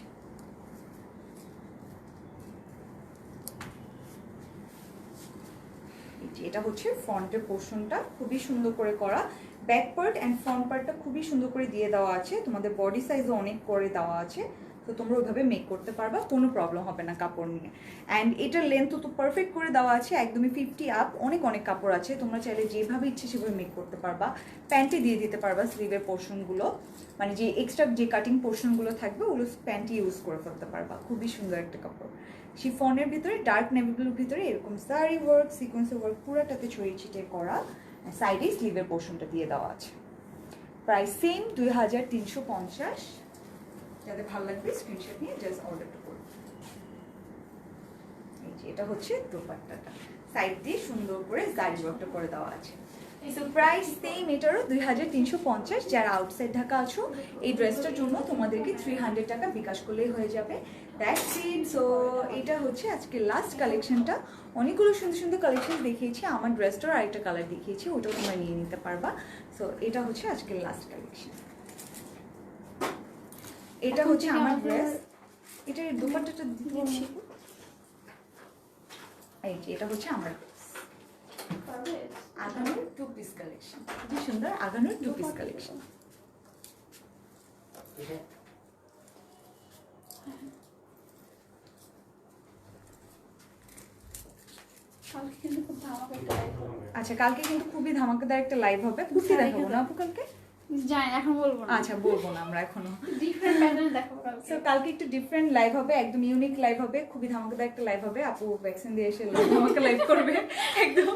এটা হচ্ছে ফ্রন্টের পোর্শনটা, খুবই সুন্দর করে করা। ব্যাক পার্ট অ্যান্ড ফ্রন্ট পার্টটা খুবই সুন্দর করে দিয়ে দেওয়া আছে, তোমাদের বডি সাইজও অনেক করে দেওয়া আছে, তো তোমরা ওইভাবে মেক করতে পারবা, কোনো প্রবলেম হবে না কাপড় নিয়ে। অ্যান্ড এটার লেন্থও তো পারফেক্ট করে দেওয়া আছে, একদমই 50 আপ, অনেক কাপড় আছে, তোমরা চাইলে যেভাবে ইচ্ছে সেভাবে মেক করতে পারবা। প্যান্টে দিয়ে দিতে পারবা স্লিভের পোর্শনগুলো, মানে যে এক্সট্রা যে কাটিং পোর্শনগুলো থাকবে ওগুলো প্যান্টে ইউজ করে ফেলতে পারবা। খুবই সুন্দর একটা কাপড়। শিফনের ভিতরে ডার্ক নেভি ব্লুর ভিতরে এরকম সারি ওয়ার্ক, সিকোয়েন্সের ওয়ার্ক পুরোটাতে ছড়িয়ে ছিটিয়ে করা, সাইডে স্লিভের পোর্শনটা দিয়ে দেওয়া আছে। Price same 2350। যাদের ভালো লাগবে স্ক্রিনশট নিয়ে জাস্ট অর্ডারটা করুন। এই যে এটা হচ্ছে দোপাট্টাটা, সাইড দিয়ে সুন্দর করে জারি ওয়ার্কটা করে দেওয়া আছে। সো প্রাইস সেম এটারও 2350। যারা আউটসাইড ঢাকা আছো এই ড্রেসটার জন্য তোমাদেরকে 300 টাকা বিকাশ করলেই হয়ে যাবে। That's it. সো এটা হচ্ছে আজকে লাস্ট কালেকশনটা। অনেকগুলো সুন্দর সুন্দর কালেকশন দেখিয়েছি, আমার ড্রেসটার আরেকটা কালার দেখিয়েছি, ওটাও তোমরা নিয়ে নিতে পারবা। সো এটা হচ্ছে আজকের লাস্ট কালেকশন। এটা হচ্ছে আমার ড্রেস, এটার দোপাট্টাটা দিচ্ছি। এই যে এটা হচ্ছে আমার ড্রেস, আগানোর 2 পিস কালেকশন, খুবই সুন্দর আগানোর 2 পিস কালেকশন। আচ্ছা, কালকে কিন্তু খুবই ধামাকাদার একটা লাইভ হবে, কুর্তি দেখাবো না আপু কালকে? জানি, এখন বলবো না। আচ্ছা, বলবো না আমরা এখনো। ডিফারেন্ট প্যাটার্ন দেখাবো কালকে। সো কালকে একটু ডিফারেন্ট লাইভ হবে, একদম ইউনিক লাইভ হবে, খুবই ধামাকাদার একটা লাইভ হবে। আপু ভ্যাকসিন দিয়ে এসে ধামাকা লাইভ করবে একদম।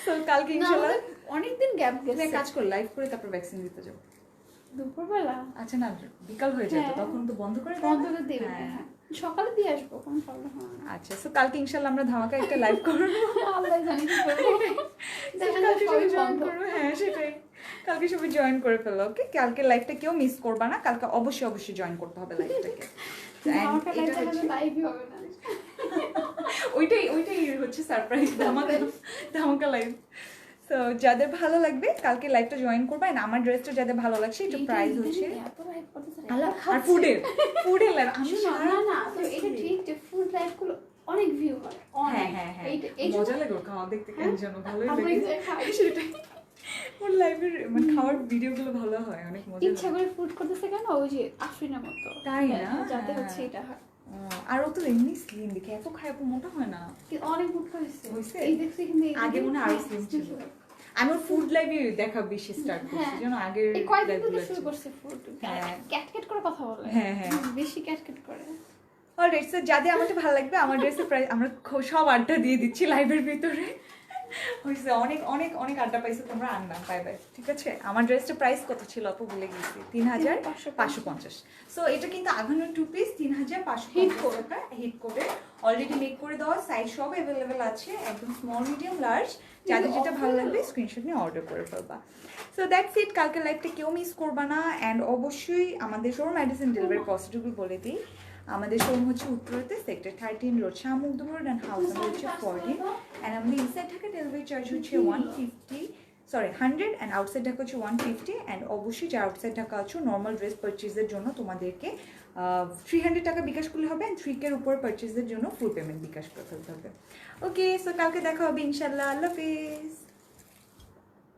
সো কালকে ইনশাআল্লাহ অনেকদিন গ্যাপ গেছে, কাজ করে লাইভ করে তারপর ভ্যাকসিন দিতে যাবো দুপুরবেলা। আচ্ছা না, বিকাল হয়ে যায় তো, তখন তো বন্ধ করে দেবে। হ্যাঁ, সকালে দিয়ে আসবো, কোনো প্রবলেম হবে না। আচ্ছা, সো কালকে ইনশাআল্লাহ আমরা ধামাকা একটা লাইভ করবো। আল্লাহ জানি কি করব। কালকে সবাই জয়েন করবো। হ্যাঁ সেটাই, কালকে সবাই জয়েন করে ফেলো। ওকে, কালকে লাইভটা কেউ মিস করবা না, কালকে অবশ্যই জয়েন করতে হবে লাইভটাকে। লাইভই হবে না, ওইটাই হচ্ছে সারপ্রাইজ, ধামাকা লাইভ। তো যাদের ভালো লাগবে কালকে লাইভটা জয়েন করবা। এন্ড আমার ড্রেসটা যাদের ভালো লাগছে, একটু প্রাইস হচ্ছে আর ফুডের লাইভ। আমি না তো এটা ঠিক যে ফুড লাইভ গুলো অনেক ভিউ হয়। হ্যাঁ মজা লাগে খাওয়া দেখতে, কেন যেন ভালোই লাগে সেটাই। ওর লাইভের মানে খাওয়ার ভিডিওগুলো ভালো হয়, অনেক মজা। ইচ্ছা করে ফুড করতেছে কেন, ওই যে আফরিনের মতো, তাই না? যাতে হচ্ছে এটা হয়। আর ও তো এমনি স্লিম দেখে, এত খায় এত মোটা হয় না, অনেক মোটা হয়েছে। হইছে? এই দেখছি কিন্তু আগে মনে হয় আরো স্লিম ছিল। আমি ওর ফুড লাইভে দেখা বেশি স্টার্ট করছি, জানো আগের এই কয়েকদিন লাইভগুলো তো শুরু করছে ফুড, ক্যাটকেট করে কথা বলে। হ্যাঁ বেশি ক্যাটকেট করে। অলরাইট, সো যাদের আমাকে ভালো লাগবে আমার ড্রেসের প্রাইস আমরা সব আড্ডা দিয়ে দিচ্ছি লাইভের ভিতরে। হয়েছে অনেক আড্ডা পাইছো তোমরা, আন্না বাই বাই। ঠিক আছে, আমার ড্রেসটা প্রাইস কত ছিল আপু ভুলে গেছি, 3550। সো এটা কিন্তু আগানোর 2 পিস 3550 টাকা। হিট করে অলরেডি মেক করে দেওয়া, সাইজ সব অ্যাভেলেবেল আছে, একদম স্মল মিডিয়াম লার্জ। যাদের যেটা ভালো লাগবে স্ক্রিনশট নিয়ে অর্ডার করে ফেলবা। সো দ্যাটস ইট, কালকে লাইভটা কেউ মিস করবা না। অ্যান্ড অবশ্যই আমাদের শোরুম অ্যাড্রেস এন্ড ডেলিভারি কস্টটুকু বলে দিই। আমাদের শোরুম হচ্ছে উত্তরাতে, sector 13 road, Shahmakhdum road, and house number হচ্ছে 14। অ্যান্ড আমাদের ইনসাইড ঢাকা ডেলিভারি চার্জ হচ্ছে 100 অ্যান্ড আউটসাইড ঢাকা হচ্ছে 150। অ্যান্ড অবশ্যই যারা আউটসাইড ঢাকা আছো নর্মাল ড্রেস পারচেজের জন্য তোমাদেরকে 300 টাকা বিকাশ করলে হবে, অ্যান্ড 3K উপর পারচেজের জন্য ফুল পেমেন্ট বিকাশ করে ফেলতে হবে। ওকে, সো কালকে দেখা হবে ইনশাল্লাহ। আল্লাহ হাফিজ।